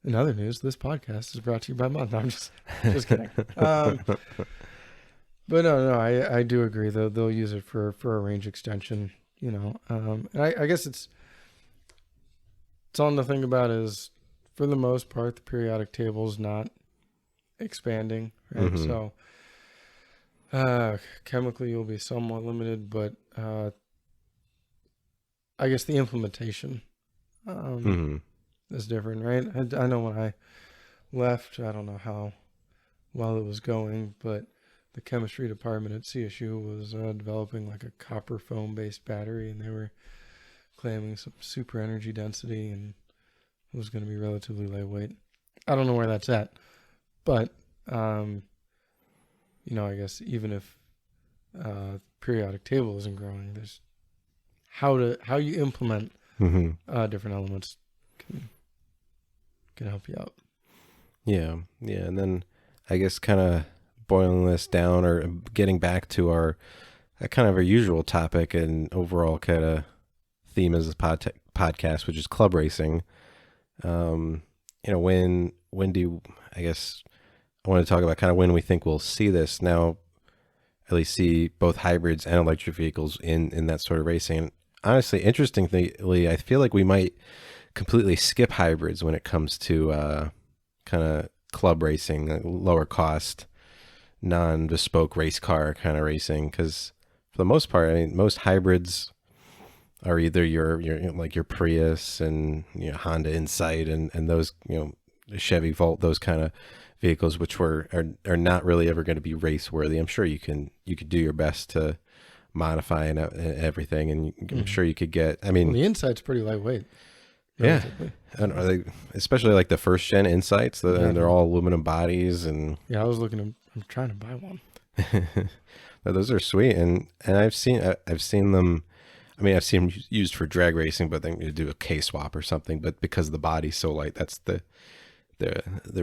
In other news, this podcast is brought to you by Mazda. I'm just kidding. But no, I do agree though. They'll use it for a range extension, and I guess it's something to think about is, for the most part, the periodic table is not expanding, right? Mm-hmm. So chemically you'll be somewhat limited, but I guess the implementation is different, right? I know when I left, I don't know how well it was going, but the chemistry department at CSU was developing like a copper foam based battery, and they were claiming some super energy density, and it was going to be relatively lightweight. I don't know where that's at, but I guess even if periodic table isn't growing, there's how you implement different elements can help you out. Yeah, and then I guess kind of boiling this down or getting back to our kind of our usual topic and overall kind of theme of this podcast, which is club racing. When do you, I guess I want to talk about kind of when we think we'll see this now, at least see both hybrids and electric vehicles in that sort of racing. And honestly, interestingly, I feel like we might completely skip hybrids when it comes to kind of club racing, lower cost, non-bespoke race car kind of racing. Because for the most part, I mean, most hybrids are either your like your Prius and Honda Insight and those Chevy Volt, those kind of vehicles, which are not really ever going to be race worthy. I'm sure you could do your best to modify and everything, and I'm sure you could get. I mean, the Insight's pretty lightweight. Yeah, and are they, especially like the first gen Insights, and they're all aluminum bodies, and yeah, I'm trying to buy one. Those are sweet, and I've seen them. I mean, I've seen them used for drag racing, but then you do a K swap or something. But because the body's so light, that's the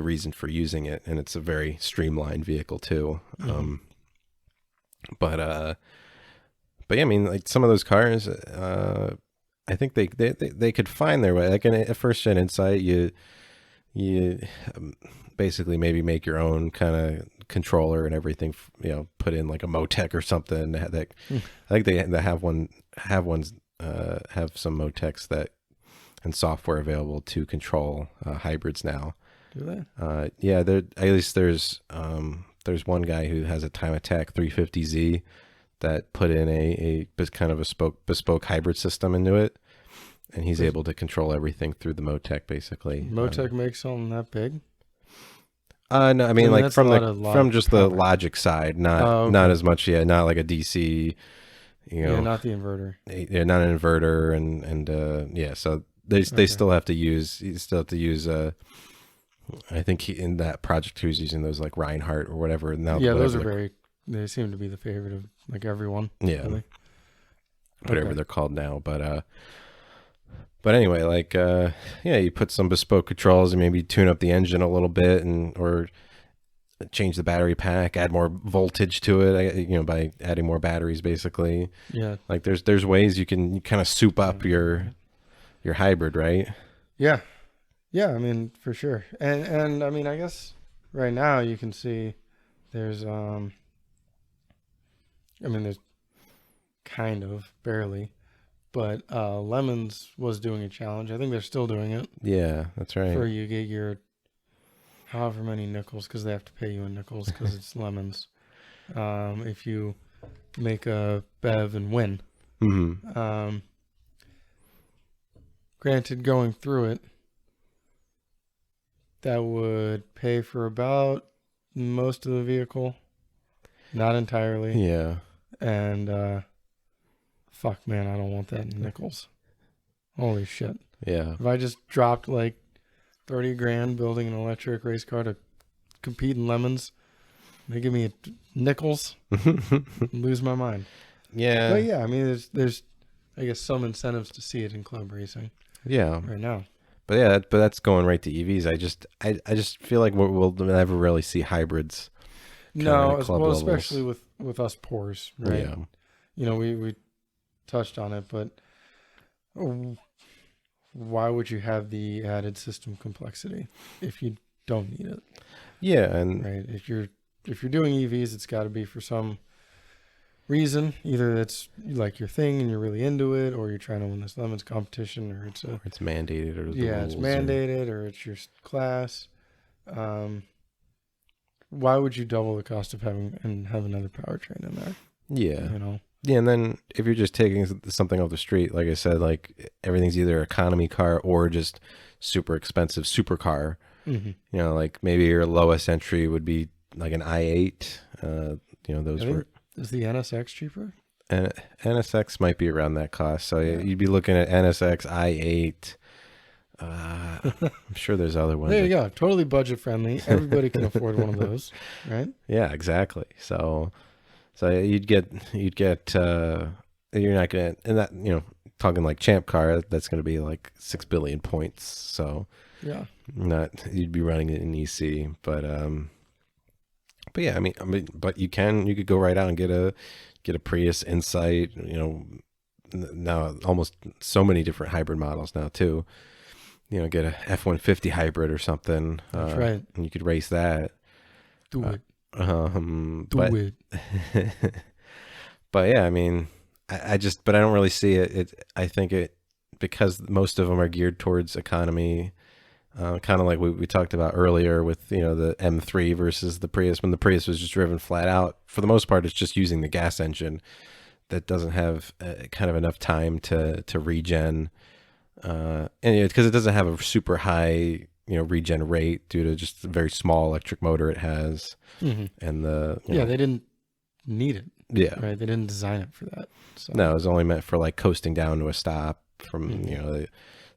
reason for using it, and it's a very streamlined vehicle too. But yeah, I mean, like some of those cars, I think they could find their way. Like in a first gen Insight, you basically maybe make your own kind of controller and everything. Put in like a Motec or something. I think they have some Motecs that and software available to control hybrids now. Do they? Yeah, at least there's one guy who has a Time Attack 350Z that put in a kind of a bespoke hybrid system into it, and he's able to control everything through the Motec basically. Motec makes something that big? No, I I mean mean, like that's a from lot of from just the power. logic side, Oh, not okay. as much, yeah, not like a DC, you Yeah, know, not the inverter. yeah, not an inverter, and yeah, so they Okay. still have to use, you still have to use I think in that project he was using those like Reinhardt or whatever, now Yeah, those whatever are very. They seem to be the favorite of like everyone. yeah, Really. whatever Okay. they're called now, but anyway, like yeah, you put some bespoke controls and maybe tune up the engine a little bit, and or change the battery pack, add more voltage to it, by adding more batteries basically. Yeah. Like there's ways you kind of soup Yeah. up your hybrid, right? Yeah. Yeah. I mean, for sure. And I mean, I guess right now you can see there's I mean, there's kind of barely, but Lemons was doing a challenge. I think they're still doing it Yeah, that's right. for you get your however many nickels because they have to pay you in nickels because it's Lemons. If you make a bev and win. Hmm. Um, Granted, going through it, that would pay for about most of the vehicle, not entirely. Yeah. And fuck, man, I don't want that in nickels. Holy shit! Yeah. If I just dropped like 30 grand building an electric race car to compete in Lemons, they give me nickels, lose my mind. Yeah. But yeah, I mean, there's I guess some incentives to see it in club racing Yeah. right now. But yeah, but that's going right to EVs. I just feel like we'll never really see hybrids kind of No, at club well, levels. especially with us poors, right? Yeah. You know, we touched on it, but why would you have the added system complexity if you don't need it, Yeah, and right? If you're doing EVs, it's got to be for some reason. Either that's like your thing and you're really into it, or you're trying to win this lemons competition, or it's mandated or the yeah, rules it's mandated, or it's your class. Why would you double the cost of have another powertrain in there? yeah. You know. Yeah, and then if you're just taking something off the street, like I said, like everything's either economy car or just super expensive supercar. Mm-hmm. Like maybe your lowest entry would be like an i8. Those I think, were. is the NSX cheaper? And NSX might be around that cost, so Yeah. you'd be looking at NSX i8. I'm sure there's other ones. There you go. Totally budget friendly. Everybody can afford one of those, right? Yeah, exactly. So you'd get you're not gonna, and that talking like Champ Car, that's gonna be like 6 billion points. So Yeah. not you'd be running it in EC, but yeah, I mean, but you could go right out and get a Prius Insight. Now almost so many different hybrid models now too. Get a F-150 hybrid or something. That's right. And you could race that. Do it. Do it. But yeah, I mean, but I don't really see it. I think because most of them are geared towards economy, kind of like we talked about earlier with, the M3 versus the Prius, when the Prius was just driven flat out. For the most part, it's just using the gas engine that doesn't have kind of enough time to regen. And because it doesn't have a super high, regen rate due to just the very small electric motor it has. Mm-hmm. And they didn't need it. Yeah. Right. They didn't design it for that. So. No, it was only meant for like coasting down to a stop from,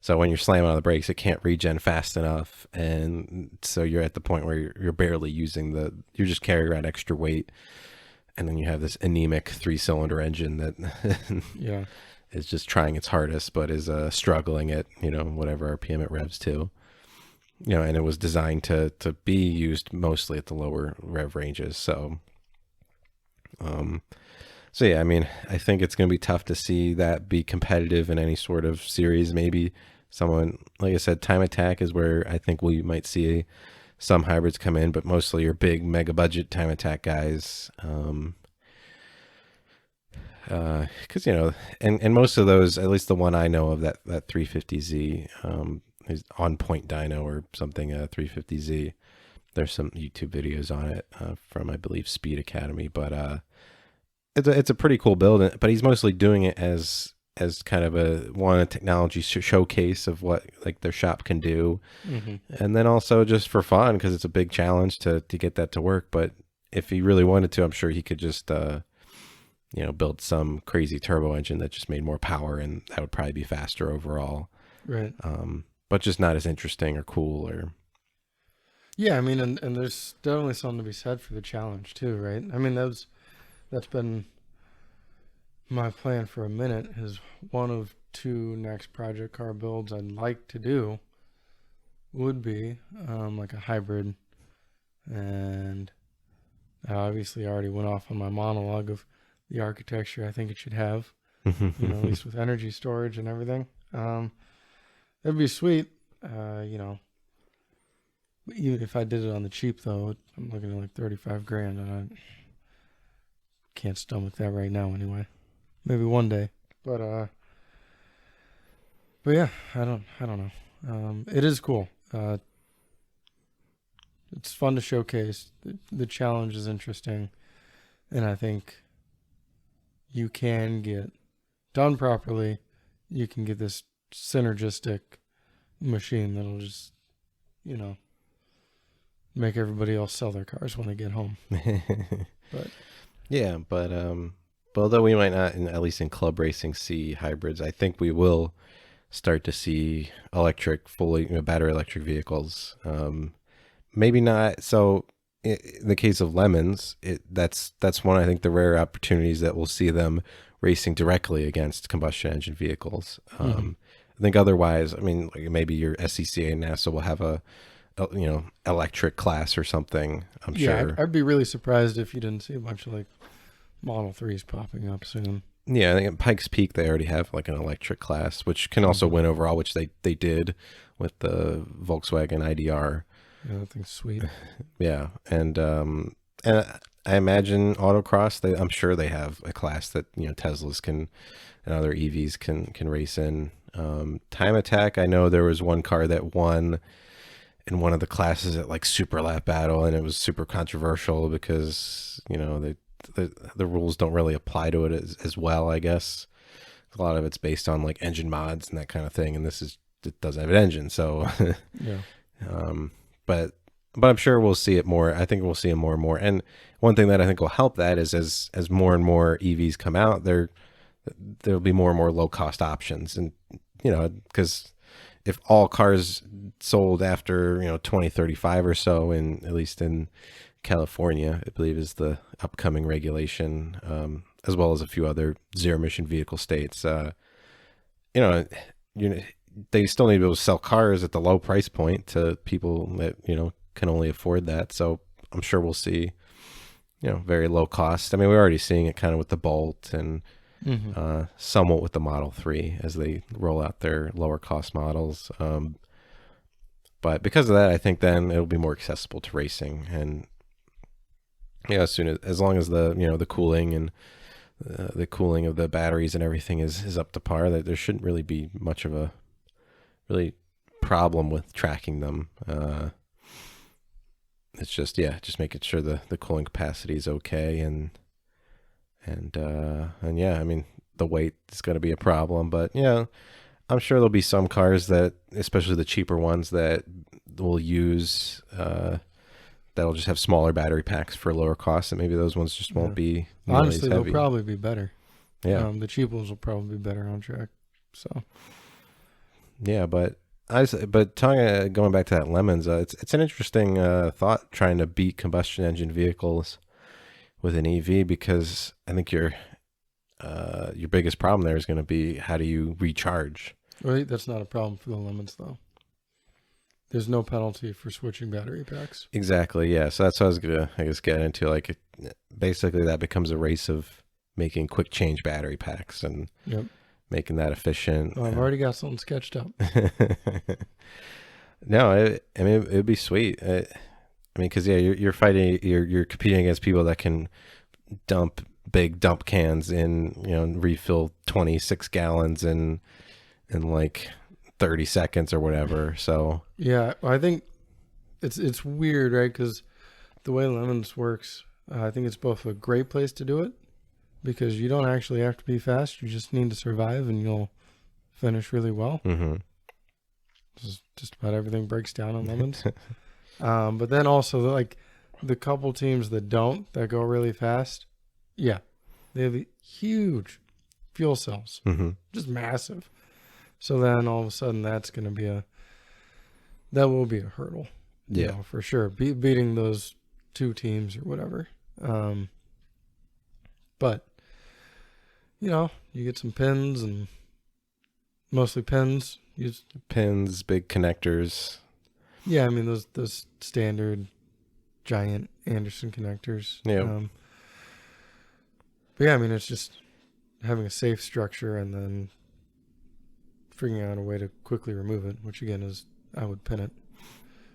so when you're slamming on the brakes, it can't regen fast enough. And so you're at the point where you're barely using you're just carrying around extra weight. And then you have this anemic 3-cylinder engine that yeah, is just trying its hardest, but is struggling at, whatever RPM it revs to. And it was designed to be used mostly at the lower rev ranges. So yeah, I mean, I think it's going to be tough to see that be competitive in any sort of series. Maybe someone, like I said, Time Attack is where I think we might see some hybrids come in, but mostly your big mega budget Time Attack guys. Because and most of those, at least the one I know of, that 350Z is On Point Dyno or something, 350Z. There's some YouTube videos on it from, I believe, Speed Academy, but it's a pretty cool build. But he's mostly doing it as as kind of a technology showcase of what like their shop can do, and then also just for fun because it's a big challenge to get that to work. But if he really wanted to, I'm sure he could just build some crazy turbo engine that just made more power, and that would probably be faster overall. Right. But just not as interesting or cool or. Yeah, I mean, and there's definitely something to be said for the challenge too, right? I mean, that's been my plan for a minute. Is one of two next project car builds I'd like to do would be like a hybrid, and I obviously already went off on my monologue of the architecture I think it should have, at least with energy storage and everything. That'd be sweet, Even if I did it on the cheap, though, I'm looking at like 35 grand, and I can't stomach that right now. Anyway, maybe one day, but yeah, I don't know. It is cool. It's fun to showcase. The challenge is interesting, and I think you can get done properly. You can get this synergistic machine that'll just, make everybody else sell their cars when they get home. But yeah, but although we might not, at least in club racing, see hybrids, I think we will start to see electric, fully battery electric vehicles. Maybe not. So in the case of Lemons, that's one, I think, the rare opportunities that we'll see them racing directly against combustion engine vehicles. I think otherwise, I mean, like maybe your SCCA and NASA will have a electric class or something. I'm sure. I'd be really surprised if you didn't see a bunch of like Model 3s popping up soon. Yeah, I think at Pikes Peak they already have like an electric class, which can also win overall, which they did with the Volkswagen IDR. Yeah, that thing's sweet. Yeah, and I imagine autocross. I'm sure they have a class that Teslas can and other EVs can race in. Time Attack. I know there was one car that won in one of the classes at like Super Lap Battle, and it was super controversial because the rules don't really apply to it as well. I guess a lot of it's based on like engine mods and that kind of thing, and it doesn't have an engine, so yeah. But I'm sure we'll see it more. I think we'll see it more and more. And one thing that I think will help that is as more and more EVs come out, there'll be more and more low cost options, and because if all cars sold after 2035 or so, at least in California, I believe is the upcoming regulation, as well as a few other zero emission vehicle states, they still need to be able to sell cars at the low price point to people that can only afford that. So I'm sure we'll see very low cost. I mean, we're already seeing it kind of with the Bolt and somewhat with the Model 3 as they roll out their lower cost models. But because of that, I think then it'll be more accessible to racing, and as long as the cooling and the cooling of the batteries and everything is up to par, that there shouldn't really be much of a really problem with tracking them. It's just making sure the cooling capacity is okay, and yeah, I mean the weight is going to be a problem, but I'm sure there'll be some cars that, especially the cheaper ones, that will use that'll just have smaller battery packs for lower costs, and maybe those ones just won't be honestly as heavy. They'll probably be better. Yeah, the cheap ones will probably be better on track. So yeah, but going back to that Lemons, it's an interesting thought, trying to beat combustion engine vehicles with an EV, because I think your biggest problem there is going to be, how do you recharge? Right, that's not a problem for the Lemons though. There's no penalty for switching battery packs. Exactly, yeah. So that's what I was gonna, I guess, get into. Like, basically, that becomes a race of making quick change battery packs and making that efficient. I've already got something sketched up. No, I mean, it would be sweet. I mean, because you're fighting, you're competing against people that can dump big dump cans in, refill 26 gallons in like 30 seconds or whatever. So yeah, I think it's weird, right? Because the way Lemons works, I think it's both a great place to do it, because you don't actually have to be fast. You just need to survive, and you'll finish really well. Mm-hmm. Just about everything breaks down on lemons. But then also, like, the couple teams that go really fast, yeah, they have huge fuel cells, Mm-hmm. just massive. So then all of a sudden, that will be a hurdle. You know, for sure. Beating those two teams or whatever. But, you get some pins, and mostly pins. Pins, big connectors. Yeah, I mean, those standard giant Anderson connectors. Yeah. But yeah, I mean, it's just having a safe structure and then figuring out a way to quickly remove it, which again is, I would pin it.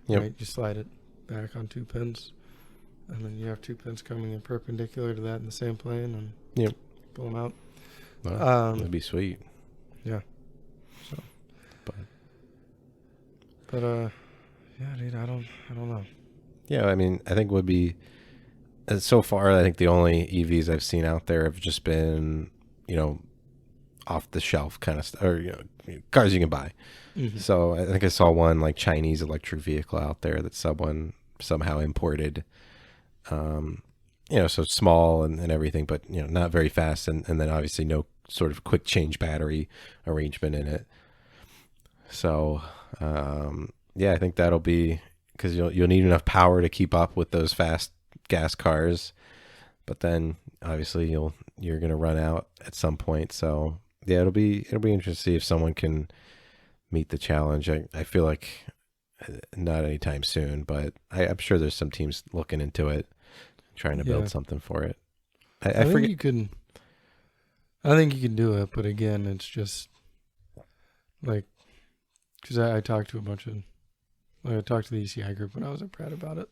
Yep. Right? You slide it back on 2 pins, and then you have 2 pins coming in perpendicular to that in the same plane, and pull them out. Well, that'd be sweet. Yeah. So. But yeah, dude, I don't know. Yeah, I mean, I think would be so far. I think the only EVs I've seen out there have just been, off the shelf kind of or cars you can buy. Mm-hmm. So I think I saw one like Chinese electric vehicle out there that someone somehow imported. So small and everything, but not very fast, and then obviously no sort of quick change battery arrangement in it. So yeah, I think that'll be, because you'll need enough power to keep up with those fast gas cars, but then obviously you're gonna run out at some point. So yeah, it'll be interesting to see if someone can meet the challenge. I feel like not anytime soon, but I'm sure there's some teams looking into it, trying to build something for it. I forget. I think you can do it, but again, it's just like, because I talked to I talked to the ECI group when I was at Pratt about it,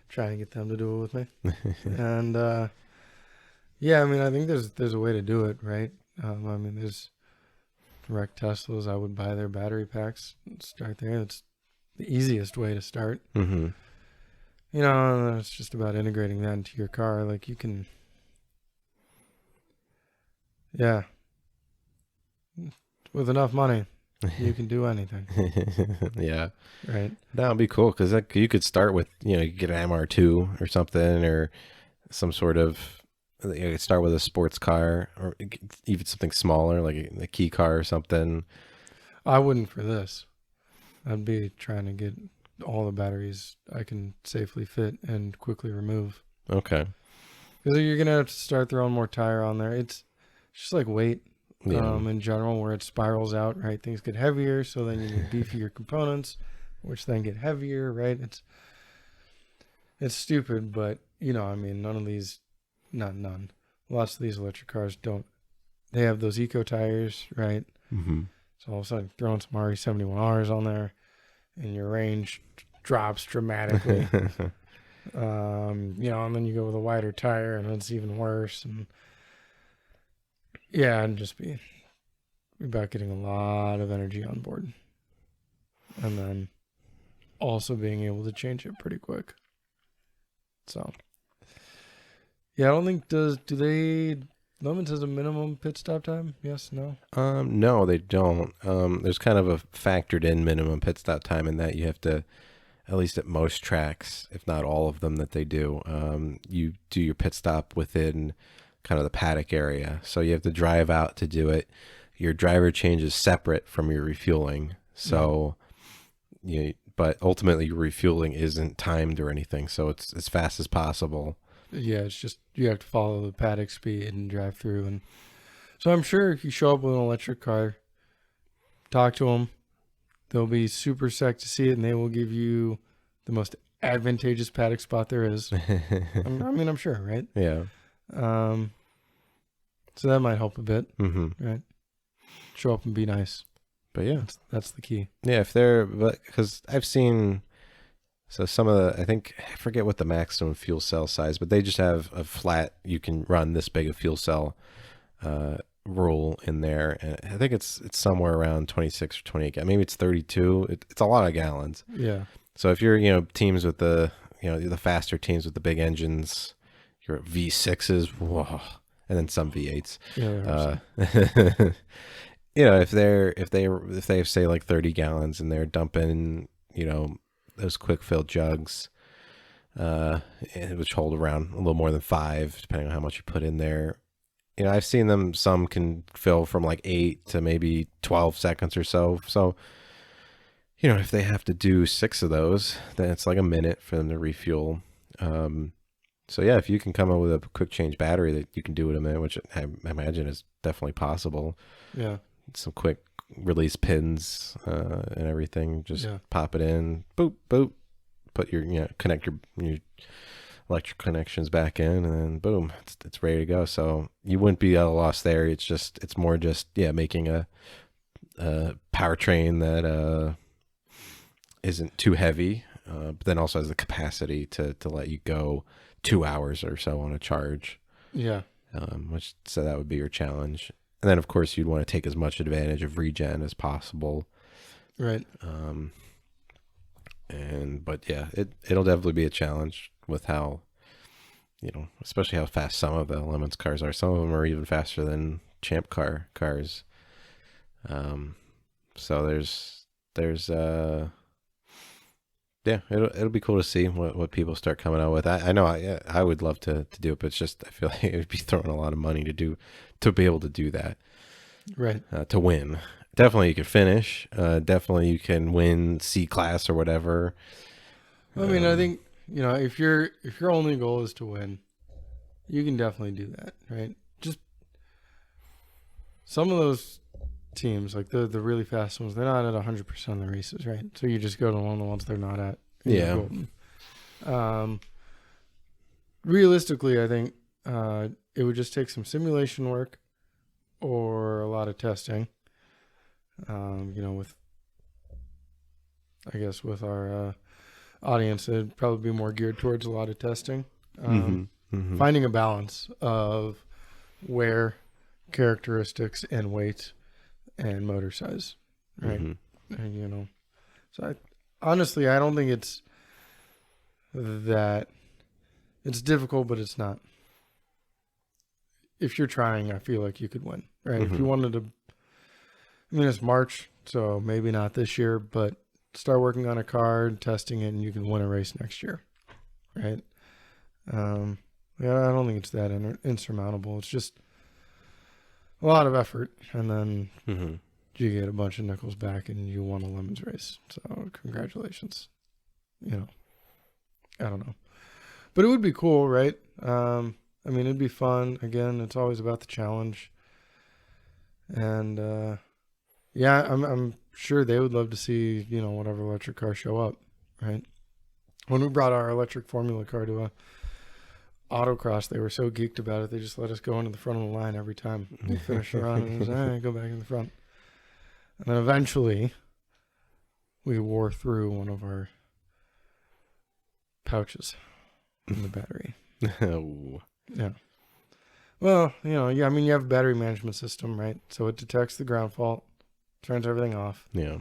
trying to get them to do it with me, and yeah, I mean, I think there's a way to do it, right? I mean, there's direct Teslas. I would buy their battery packs and start there. It's the easiest way to start. Mm-hmm. And it's just about integrating that into your car. Like, you can, yeah, with enough money, you can do anything. Yeah. Right. That would be cool, because you could start with, you get an MR2 or something, or some sort of, you could start with a sports car, or even something smaller, like a key car or something. I wouldn't for this. I'd be trying to get all the batteries I can safely fit and quickly remove. Okay. Because you're going to have to start throwing more tire on there. It's just like weight in general, where it spirals out, right? Things get heavier, so then you need beefier components, which then get heavier, right? It's stupid, but, I mean, none. Lots of these electric cars don't. They have those eco tires, right? Mm-hmm. So all of a sudden, throwing some RE71Rs on there, and your range drops dramatically. And then you go with a wider tire, and it's even worse. And yeah, and just be about getting a lot of energy on board, and then also being able to change it pretty quick. So yeah, I don't think Lemons has a minimum pit stop time? Yes, no? No, they don't. There's kind of a factored in minimum pit stop time, in that you have to, at least at most tracks, if not all of them that they do, you do your pit stop within kind of the paddock area. So you have to drive out to do it. Your driver change is separate from your refueling. So, but ultimately your refueling isn't timed or anything. So it's as fast as possible. Yeah, it's just you have to follow the paddock speed and drive through. And so I'm sure if you show up with an electric car, talk to them, they'll be super psyched to see it, and they will give you the most advantageous paddock spot there is. I'm sure, right? Yeah. So that might help a bit, Mm-hmm. right? Show up and be nice. But yeah, that's the key. Yeah, because I've seen. So some of the, I forget what the maximum fuel cell size, but they just have a flat, you can run this big of fuel cell rule in there. And I think it's somewhere around 26 or 28. Maybe it's 32. It's a lot of gallons. Yeah. So if you're, teams with the faster teams with the big engines, your V6s, whoa, and then some V8s. Yeah, there are You know, if they have, say, like 30 gallons and they're dumping, you know, those quick fill jugs, which hold around a little more than 5, depending on how much you put in there. You know, I've seen them. Some can fill from like 8 to maybe 12 seconds or so. So, you know, if they have to do 6 of those, then it's like a minute for them to refuel. So yeah, if you can come up with a quick change battery that you can do in a minute, which I imagine is definitely possible. Yeah. Some quick release pins and everything. Just pop it in, boop, boop. Put your, you know, connect your electric connections back in, and then boom, it's ready to go. So you wouldn't be at a loss there. It's more just making a powertrain that isn't too heavy, but then also has the capacity to let you go 2 hours or so on a charge. Yeah. So that would be your challenge. And then of course you'd want to take as much advantage of regen as possible. Right. But yeah, it'll definitely be a challenge with how, you know, especially how fast some of the Lemons cars are. Some of them are even faster than Champ Car cars. So there's it'll be cool to see what people start coming out with. I know I would love to do it, but it's just, I feel like it would be throwing a lot of money to be able to do that. Right. To win. Definitely you could finish. Definitely you can win C class or whatever. I mean, I think, you know, if your only goal is to win, you can definitely do that, right? Just some of those teams, like the really fast ones, they're not at 100% of the races, right? So you just go to one of the ones they're not at. Yeah. Realistically, I think it would just take some simulation work or a lot of testing. You know, with our audience, it'd probably be more geared towards a lot of testing. Finding a balance of wear, characteristics, and weight, and motor size, right? And, you know, so honestly, I don't think it's difficult, but it's not. If you're trying, I feel like you could win, right? If you wanted to, I mean, it's March, so maybe not this year, but start working on a car and testing it, and you can win a race next year, right? Yeah, I don't think it's that insurmountable. It's just a lot of effort, and then you get a bunch of nickels back, and you won a Lemons race. So congratulations. You know, I don't know, but it would be cool, right? I mean, it'd be fun. Again, it's always about the challenge, and yeah, I'm sure they would love to see, you know, whatever electric car show up, right? When we brought our electric Formula car to a autocross, they were so geeked about it, they just let us go into the front of the line every time we finished the run, and it was, go back in the front. And then eventually, we wore through one of our pouches in the battery. Oh. Yeah. Well, you know, yeah, I mean, you have a battery management system, right? So it detects the ground fault, turns everything off. Yeah.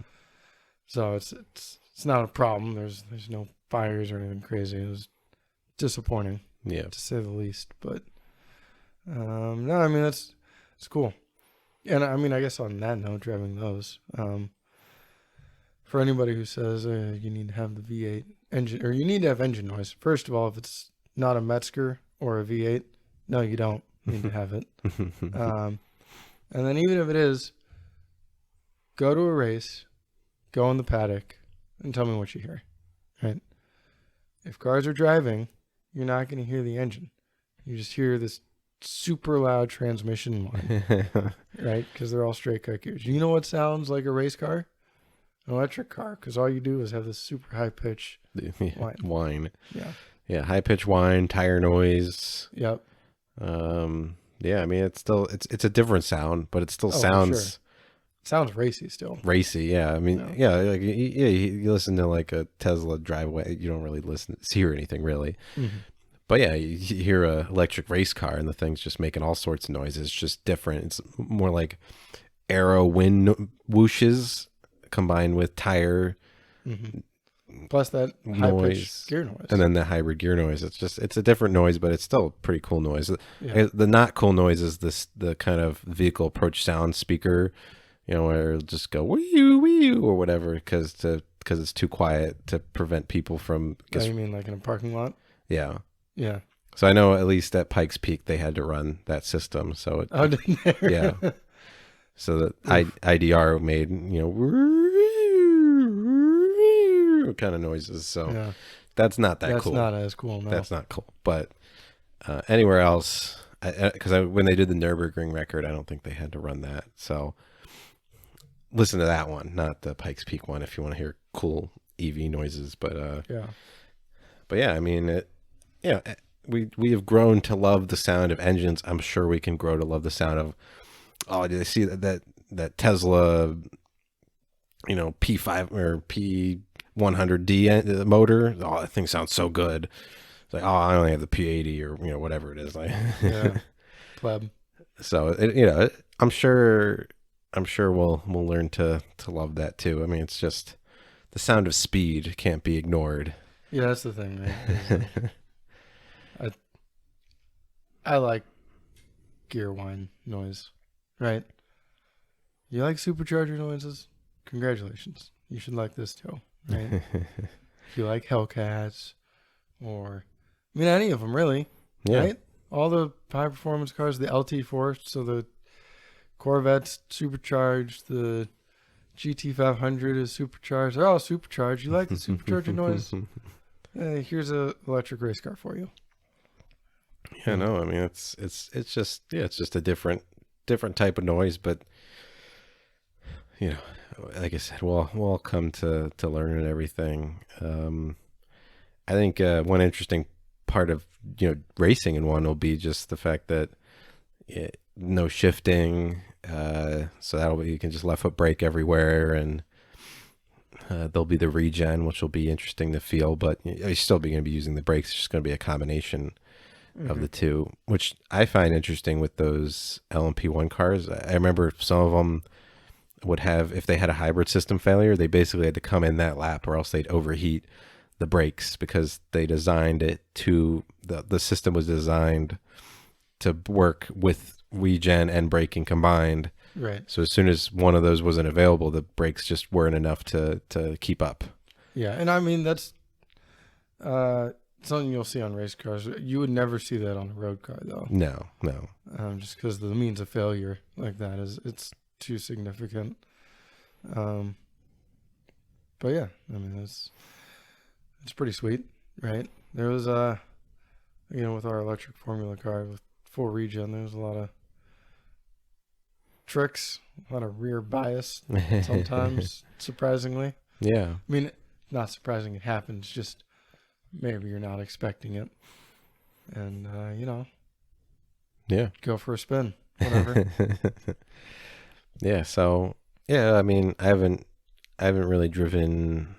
So it's not a problem. There's no fires or anything crazy. It was disappointing, Yeah, to say the least. But no, I mean, it's cool. And I mean, I guess on that note, driving those, for anybody who says you need to have the V8 engine, or you need to have engine noise, first of all, if it's not a Metzger or a V8, no, you don't need to have it. And then even if it is, go to a race, go in the paddock, and tell me what you hear, right? If cars are driving, you're not going to hear the engine. You just hear this super loud transmission whine, right? Because they're all straight cut gears. You know what sounds like a race car? An electric car, because all you do is have this super high pitch whine. Yeah, high pitch whine, tire noise. Yep. Yeah, I mean, it's a different sound, but it still sounds sounds racy still. Racy, yeah. I mean, like you listen to like a Tesla driveway, you don't really hear anything really. But yeah, you hear a electric race car and the thing's just making all sorts of noises. It's just different. It's more like aero wind whooshes combined with tire Plus that high pitched noise, gear noise. and then the hybrid gear noise. It's a different noise, but it's still a pretty cool noise. Yeah. The not cool noise is the kind of vehicle approach sound speaker, where it'll just go wee wee or whatever, because it's too quiet to prevent people from. Oh, you mean like in a parking lot? Yeah. Yeah. So I know at least at Pikes Peak they had to run that system. So Didn't they? yeah. So that IDR made kind of noises. So Yeah. that's not that That's cool. not as cool. No. That's not cool. But anywhere else, because when they did the Nürburgring record, I don't think they had to run that. So listen to that one, not the Pikes Peak one, if you want to hear cool EV noises. But yeah, I mean, we have grown to love the sound of engines. I'm sure we can grow to love the sound of. Oh, did I see that Tesla, P5 or P100D motor? Oh, that thing sounds so good. It's like, oh, I only have the P80 or whatever it is. Like, yeah, pleb. So I'm sure we'll learn to love that too. I mean, it's just the sound of speed can't be ignored. Yeah, that's the thing, right? I like gear whine noise, right? You like supercharger noises? Congratulations. You should like this too, right? If you like Hellcats or, any of them really, right? All the high performance cars, the LT4, so the Corvette's supercharged, the GT500 is supercharged. They're all supercharged. You like the supercharger noise? Here's a electric race car for you. Yeah, no, I mean it's just a different type of noise, but like I said, we'll all come to learn and everything. I think one interesting part of racing in one will be just the fact that no shifting, so that'll be, you can just left foot brake everywhere, and there'll be the regen, which will be interesting to feel, but you're still going to be using the brakes. It's just going to be a combination of the two, which I find interesting with those LMP1 cars. I remember some of them would have, if they had a hybrid system failure, they basically had to come in that lap or else they'd overheat the brakes, because they designed it to, the system was designed to work with regen and braking combined. Right. So as soon as one of those wasn't available, the brakes just weren't enough to keep up. Yeah, and that's something you'll see on race cars. You would never see that on a road car, though. No. Just because the means of failure like that it's too significant. But yeah, it's pretty sweet, right? There was with our electric Formula car with full regen, there was a lot of tricks, a lot of rear bias sometimes, surprisingly. Yeah. Not surprising it happens, just maybe you're not expecting it. And, yeah, go for a spin, whatever. Yeah. So, yeah, I haven't really driven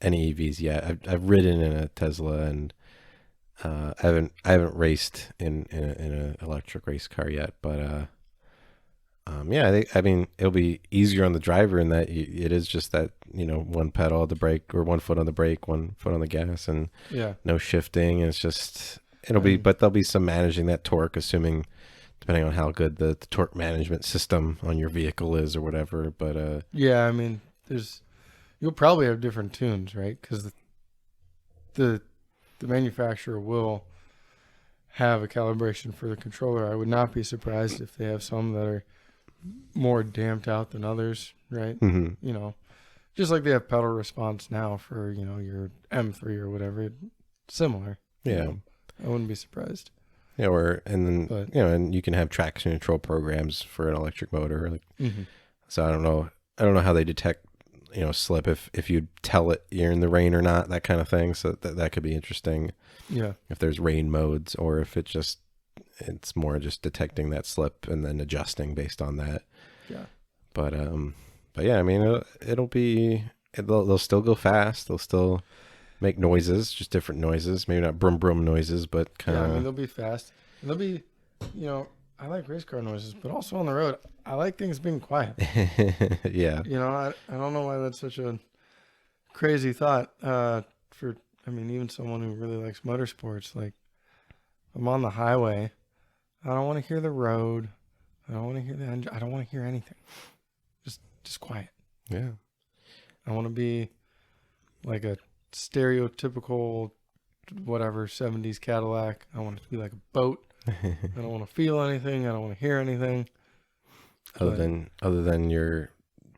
any EVs yet. I've ridden in a Tesla, and I haven't raced in an electric race car yet, but yeah, I think it'll be easier on the driver in that it is just that, one pedal of the brake, or 1 foot on the brake, 1 foot on the gas, and no shifting. And it's just, but there'll be some managing that torque, assuming, depending on how good the torque management system on your vehicle is or whatever. But yeah, you'll probably have different tunes, right? Because the manufacturer will have a calibration for the controller. I would not be surprised if they have some that are more damped out than others, right? Mm-hmm. Just like they have pedal response now for your M3 or whatever. Similar. Yeah, I wouldn't be surprised. Yeah, and you can have traction control programs for an electric motor. So I don't know how they detect slip, if you tell it you're in the rain or not, that kind of thing. So that could be interesting. Yeah. If there's rain modes, or if it's more just detecting that slip and then adjusting based on that. Yeah. But yeah, they'll still go fast. They'll still make noises, just different noises. Maybe not brum brum noises, but kind of. Yeah, they'll be fast. And they'll be, I like race car noises, but also on the road, I like things being quiet. Yeah. I don't know why that's such a crazy thought. Even someone who really likes motorsports, like I'm on the highway, I don't want to hear the road. I don't want to hear the engine. I don't want to hear anything. Just quiet. Yeah. I want to be like a stereotypical, whatever, 70s Cadillac. I want it to be like a boat. I don't want to feel anything. I don't want to hear anything. Other than your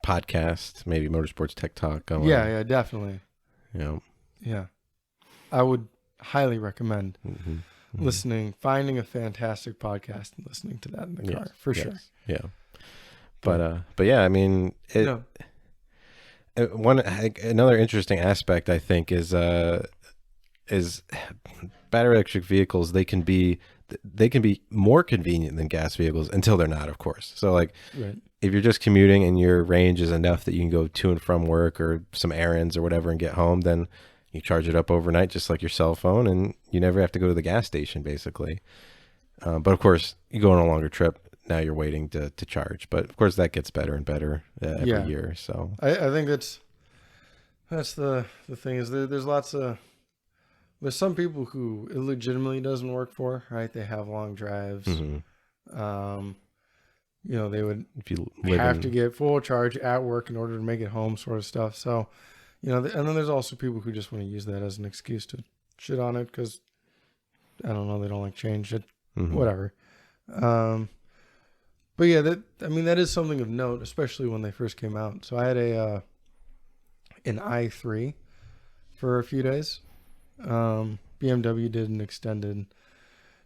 podcast, maybe Motorsports Tech Talk going. Yeah, definitely. Yeah. I would highly recommend finding a fantastic podcast and listening to that in the car, for sure. Yeah. But yeah, I mean, another interesting aspect I think is battery electric vehicles. They can be more convenient than gas vehicles until they're not, of course. So like, if you're just commuting and your range is enough that you can go to and from work or some errands or whatever and get home, then you charge it up overnight just like your cell phone, and you never have to go to the gas station basically. But of course, you go on a longer trip. Now you're waiting to charge, but of course that gets better and better every year. So I think that's the thing is there's some people who it legitimately doesn't work for, right? They have long drives. They would have to get full charge at work in order to make it home, sort of stuff. So, and then there's also people who just want to use that as an excuse to shit on it because I don't know, they don't like change it, whatever. But yeah, that is something of note, especially when they first came out. So I had an i3 for a few days. BMW did an extended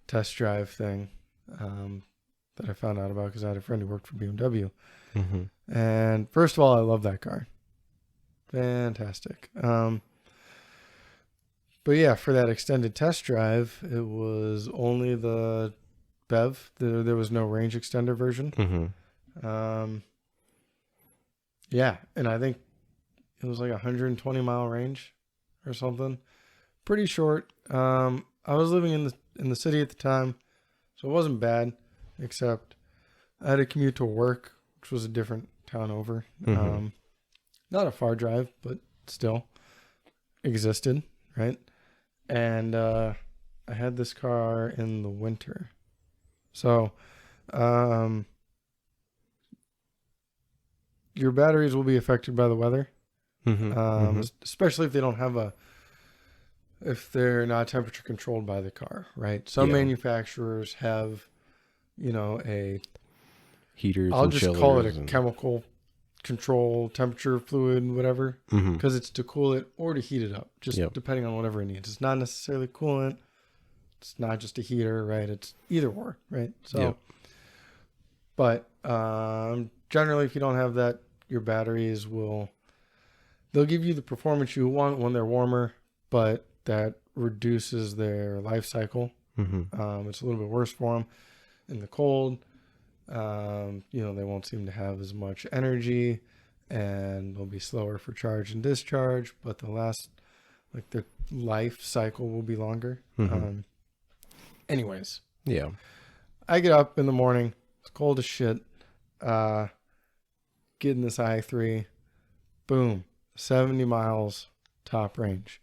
test drive thing that I found out about because I had a friend who worked for BMW. And first of all, I love that car. Fantastic. But yeah, for that extended test drive, it was only the BEV. There was no range extender version. Yeah, and I think it was like 120 mile range or something. Pretty short. I was living in the city at the time, so it wasn't bad, except I had to commute to work, which was a different town over. Not a far drive, but still existed, right? And I had this car in the winter. So, your batteries will be affected by the weather, especially if they don't have if they're not temperature controlled by the car, right? Some manufacturers have, a heaters. I'll just call it a chemical control, temperature fluid, whatever, because it's to cool it or to heat it up, just depending on whatever it needs. It's not necessarily coolant. It's not just a heater, right? It's either or, right? So, but generally, if you don't have that, your batteries they'll give you the performance you want when they're warmer, but that reduces their life cycle. It's a little bit worse for them in the cold. They won't seem to have as much energy, and they'll be slower for charge and discharge, but the life cycle will be longer. Anyways, I get up in the morning. It's cold as shit. Get in this i3. Boom, 70 miles top range.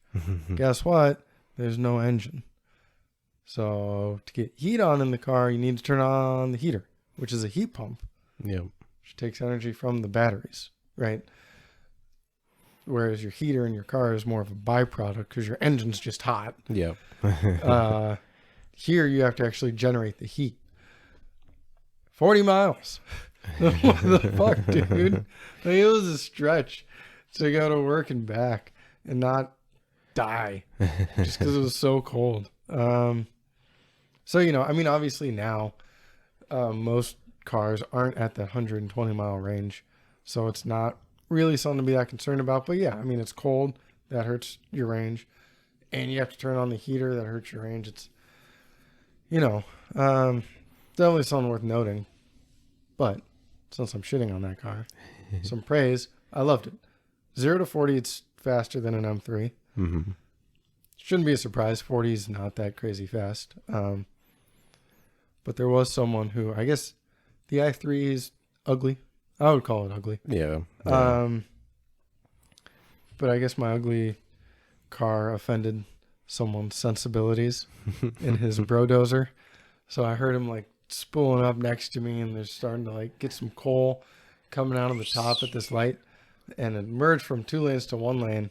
Guess what? There's no engine. So to get heat on in the car, you need to turn on the heater, which is a heat pump. Which takes energy from the batteries, right? Whereas your heater in your car is more of a byproduct because your engine's just hot. Here you have to actually generate the heat. 40 miles. What the fuck, dude? It was a stretch to go to work and back and not die just because it was so cold. Obviously now most cars aren't at that 120 mile range, so it's not really something to be that concerned about. But yeah, it's cold. That hurts your range. And you have to turn on the heater. That hurts your range. It's, definitely something worth noting. But since I'm shitting on that car, some praise. I loved it. 0 to 40, it's faster than an M3. Shouldn't be a surprise. 40 is not that crazy fast. But there was someone who, I guess the i3 is ugly. I would call it ugly. but I guess my ugly car offended someone's sensibilities in his brodozer. So I heard him like spooling up next to me, and they're starting to like get some coal coming out of the top at this light, and it merged from 2 lanes to 1 lane,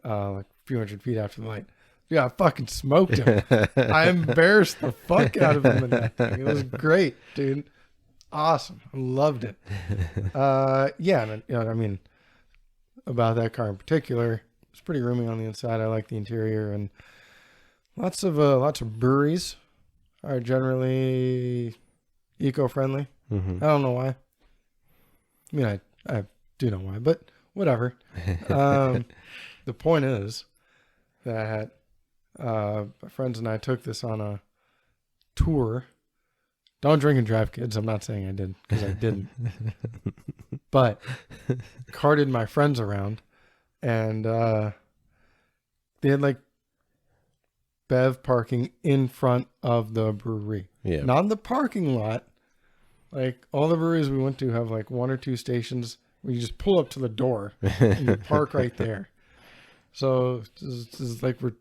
like a few hundred feet after the light. Yeah, I fucking smoked him. I embarrassed the fuck out of him in that thing. It was great, dude. Awesome. I loved it. Yeah, and you know, I mean, about that car in particular, it's pretty roomy on the inside. I like the interior, and lots of breweries are generally eco-friendly. Mm-hmm. I don't know why. I mean, I do know why, but whatever. The point is that my friends and I took this on a tour. Don't drink and drive, kids. I'm not saying I did, because I didn't. But carted my friends around, and they had like BEV parking in front of the brewery. Yeah. Not in the parking lot. Like all the breweries we went to have like 1 or 2 stations where you just pull up to the door and you park right there. So this is like we're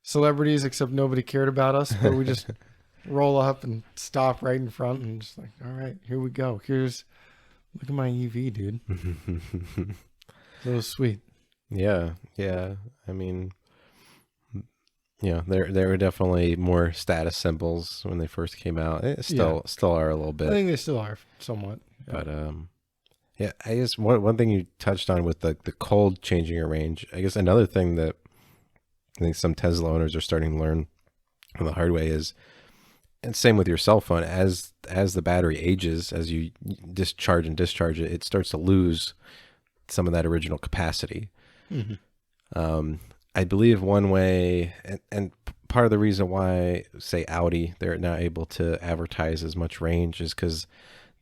celebrities, except nobody cared about us, but we just roll up and stop right in front and just like, all right, here we go. Look at my EV, dude. So it was sweet. Yeah. I mean, yeah, there were definitely more status symbols when they first came out. It still are a little bit. I think they still are somewhat. Yeah. But yeah, I guess one thing you touched on with the cold changing your range. I guess another thing that I think some Tesla owners are starting to learn on the hard way is, and same with your cell phone, as the battery ages, as you discharge and discharge it, it starts to lose some of that original capacity. Mm-hmm. I believe one way, and part of the reason why, say Audi, they're not able to advertise as much range is because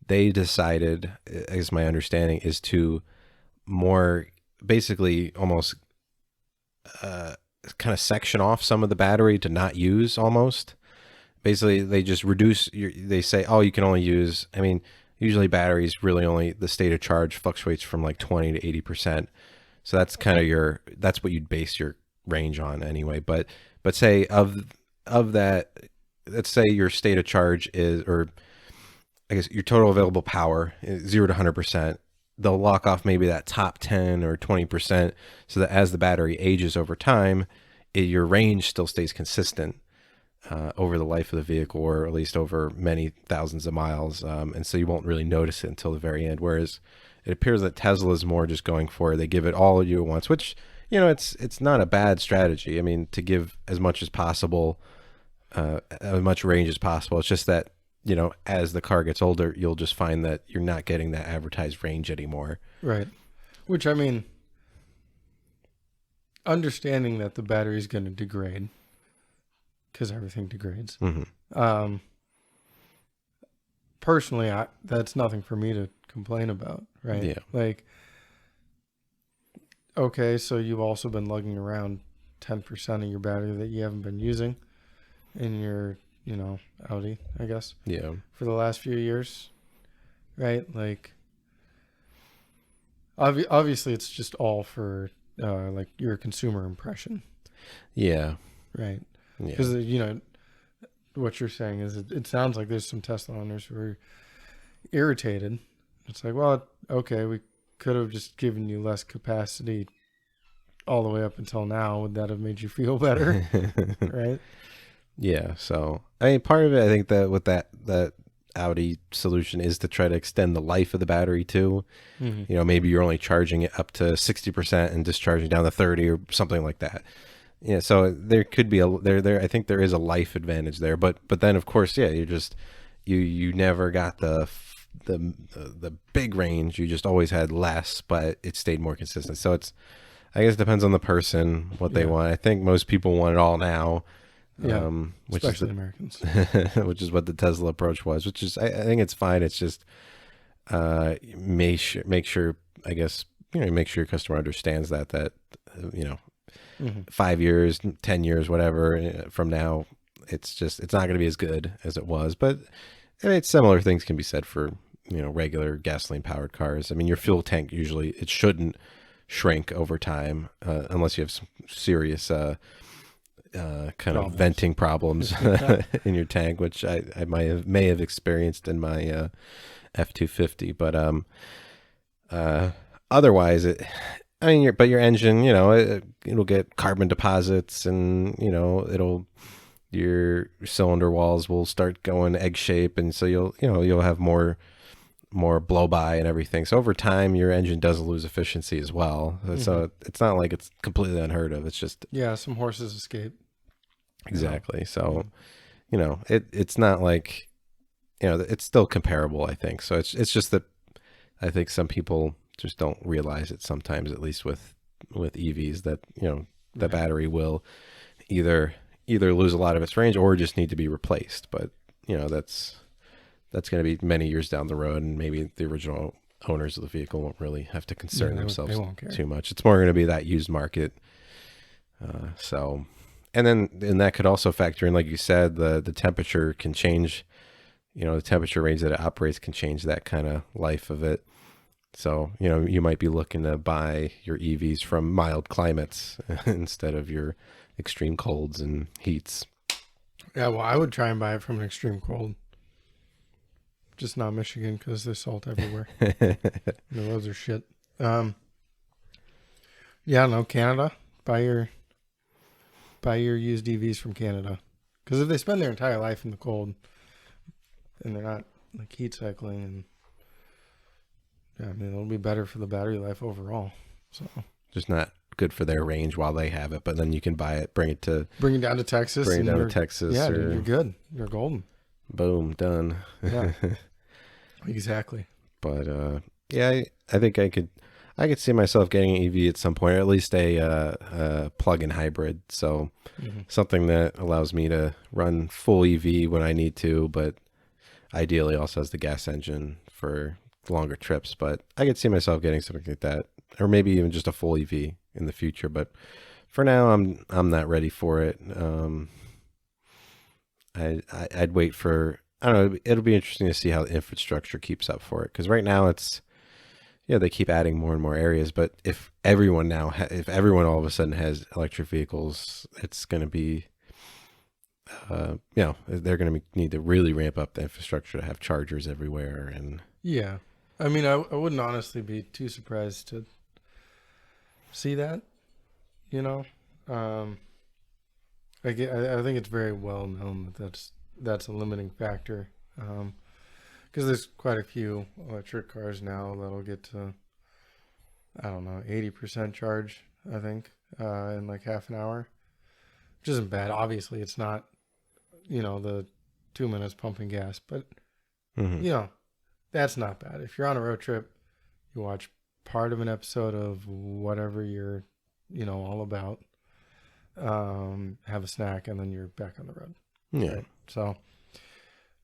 they decided, as my understanding, is to more basically almost kind of section off some of the battery to not use almost. Basically, they just reduce they say, oh, you can only use, I mean, usually batteries really only, the state of charge fluctuates from like 20 to 80%. So that's kind of that's what you'd base your range on anyway. But say of that, let's say your state of charge is, or I guess your total available power is 0 to 100%. They'll lock off maybe that top 10 or 20% so that as the battery ages over time, your range still stays consistent over the life of the vehicle, or at least over many thousands of miles. And so you won't really notice it until the very end. Whereas it appears that Tesla is more just going for, they give it all you at once, which, you know, it's not a bad strategy. I mean, to give as much as possible, as much range as possible. It's just that, you know, as the car gets older, you'll just find that you're not getting that advertised range anymore. Right. Which, I mean, understanding that the battery is going to degrade, because everything degrades. Mm-hmm. Personally, that's nothing for me to complain about, right? Yeah. Like, okay, so you've also been lugging around 10% of your battery that you haven't been using in your, you know, Audi, I guess. Yeah. For the last few years, right? Like, obviously, it's just all for like your consumer impression. Yeah. Right. Yeah. Because, you know, what you're saying is it sounds like there's some Tesla owners who are irritated. It's like, well, okay, we could have just given you less capacity all the way up until now. Would that have made you feel better? Right? Yeah. So, I mean, part of it, I think that with that Audi solution is to try to extend the life of the battery too. Mm-hmm. You know, maybe you're only charging it up to 60% and discharging down to 30 or something like that. Yeah, so there could be there. I think there is a life advantage there, but then of course, yeah, you never got the big range. You just always had less, but it stayed more consistent. So I guess it depends on the person what they want. I think most people want it all now. Yeah, especially Americans. Which is what the Tesla approach was. Which is, I think it's fine. It's just make sure. I guess, you know, make sure your customer understands that you know. Mm-hmm. 5 years, 10 years, whatever from now, it's not going to be as good as it was. But I mean, similar things can be said for, you know, regular gasoline powered cars. I mean, your fuel tank usually, it shouldn't shrink over time, unless you have some serious kind of Problems. venting problems in your tank, which I may have experienced in my F-250. But otherwise, your engine, it'll get carbon deposits, and your cylinder walls will start going egg shape, and so you'll have more blow by and everything. So over time, your engine does lose efficiency as well. So it's not like it's completely unheard of. It's just some horses escape. exactly. So it's not like it's still comparable, I think. So it's just that I think some people just don't realize it sometimes, at least with EVs, that the battery will either lose a lot of its range or just need to be replaced. But that's going to be many years down the road, and maybe the original owners of the vehicle won't really have to concern themselves too much. It's more going to be that used market. And that could also factor in, like you said, the temperature can change. The temperature range that it operates can change that kind of life of it. So, you might be looking to buy your EVs from mild climates instead of your extreme colds and heats. Yeah, well, I would try and buy it from an extreme cold. Just not Michigan, because there's salt everywhere. The roads are shit. Canada. Buy your used EVs from Canada. Because if they spend their entire life in the cold, and they're not like heat cycling, and it'll be better for the battery life overall. So just not good for their range while they have it, but then you can buy it, bring it down to Texas. Yeah, dude, you're good. You're golden. Boom, done. Yeah, exactly. But I think I could see myself getting an EV at some point, or at least a plug-in hybrid. So something that allows me to run full EV when I need to, but ideally also has the gas engine for longer trips. But I could see myself getting something like that, or maybe even just a full EV in the future. But for now, I'm not ready for it. I'd wait for, I don't know, it'll be interesting to see how the infrastructure keeps up for it, because right now it's, they keep adding more and more areas, but if everyone all of a sudden has electric vehicles, it's going to be they're going to need to really ramp up the infrastructure to have chargers everywhere. And I wouldn't honestly be too surprised to see that. I think it's very well known that that's a limiting factor, because there's quite a few electric cars now that'll get to, I don't know, 80% charge, I think, in like half an hour, which isn't bad. Obviously, it's not, the 2 minutes pumping gas, but that's not bad. If you're on a road trip, you watch part of an episode of whatever you're, all about, have a snack, and then you're back on the road. Yeah. Right? So,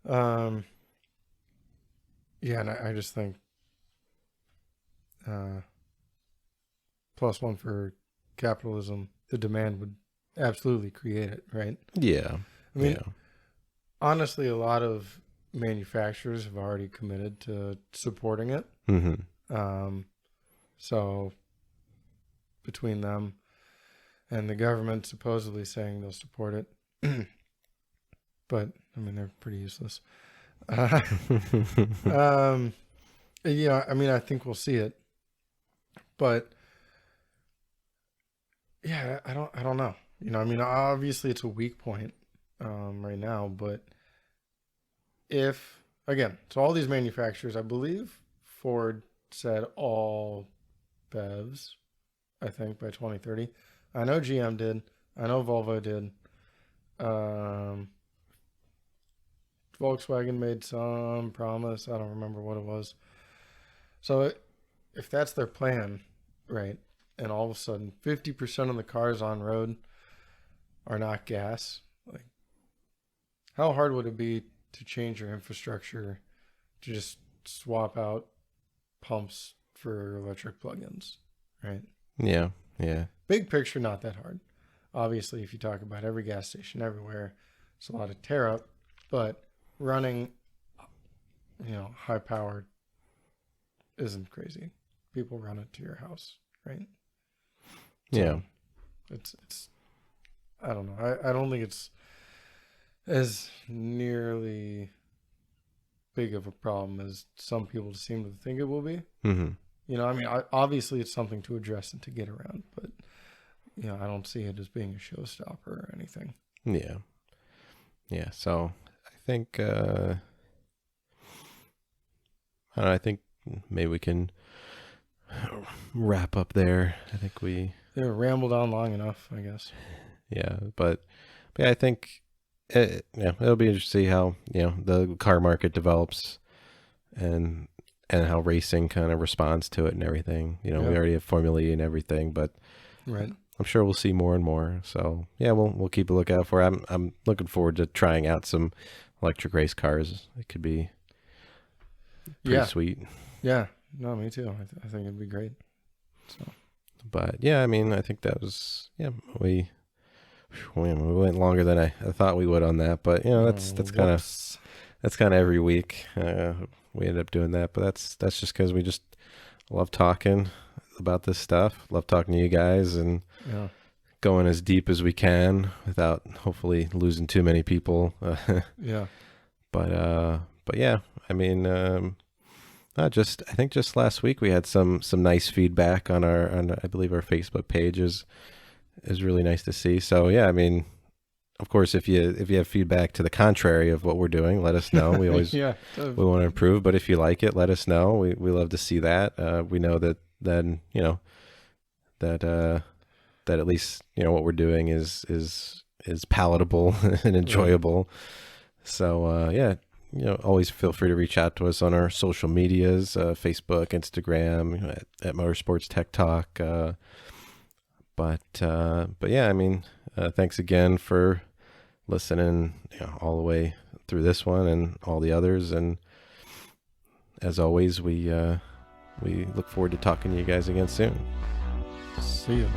and I just think, plus one for capitalism, the demand would absolutely create it, right? Yeah. Honestly, a lot of manufacturers have already committed to supporting it. So between them and the government supposedly saying they'll support it, but they're pretty useless. I think we'll see it, but I don't know. Obviously it's a weak point right now, but so all these manufacturers, I believe Ford said all BEVs, I think by 2030. I know GM did. I know Volvo did. Volkswagen made some promise. I don't remember what it was. So if that's their plan, right, and all of a sudden 50% of the cars on road are not gas, like, how hard would it be to change your infrastructure to just swap out pumps for electric plugins, right? Yeah. Big picture, not that hard. Obviously, if you talk about every gas station everywhere, it's a lot of tear up, but running, high powered isn't crazy. People run it to your house. right? Yeah. It's I don't know. I don't think it's as nearly big of a problem as some people seem to think it will be. Mm-hmm. You know, I mean, obviously it's something to address and to get around, but you know, I don't see it as being a showstopper or anything. Yeah. Yeah. So I think, I think maybe we can wrap up there. I think we, They rambled on long enough, I guess. yeah, but yeah, I think, it'll be interesting to see how, the car market develops and, how racing kind of responds to it and everything. We Yeah. already have Formula E and everything, but Right. I'm sure we'll see more and more. So yeah, we'll keep a lookout for it. I'm looking forward to trying out some electric race cars. It could be pretty sweet. Yeah. No, me too. I think it'd be great. So. But yeah, I mean, I think that was, we went longer than I thought we would on that. But that's kind of every week. We end up doing that, but that's just because we just love talking about this stuff. Love talking to you guys and going as deep as we can without hopefully losing too many people. Yeah. But yeah, I mean, I think just last week we had some nice feedback on I believe our Facebook page is really nice to see. So yeah, I mean, of course, if you have feedback to the contrary of what we're doing, let us know. We always we want to improve, but if you like it, let us know. We love to see that. We know that then that at least what we're doing is palatable and enjoyable. So yeah, always feel free to reach out to us on our social medias, Facebook, Instagram, at Motorsports Tech Talk. But yeah, I mean, thanks again for listening all the way through this one and all the others. And as always, we look forward to talking to you guys again soon. See you.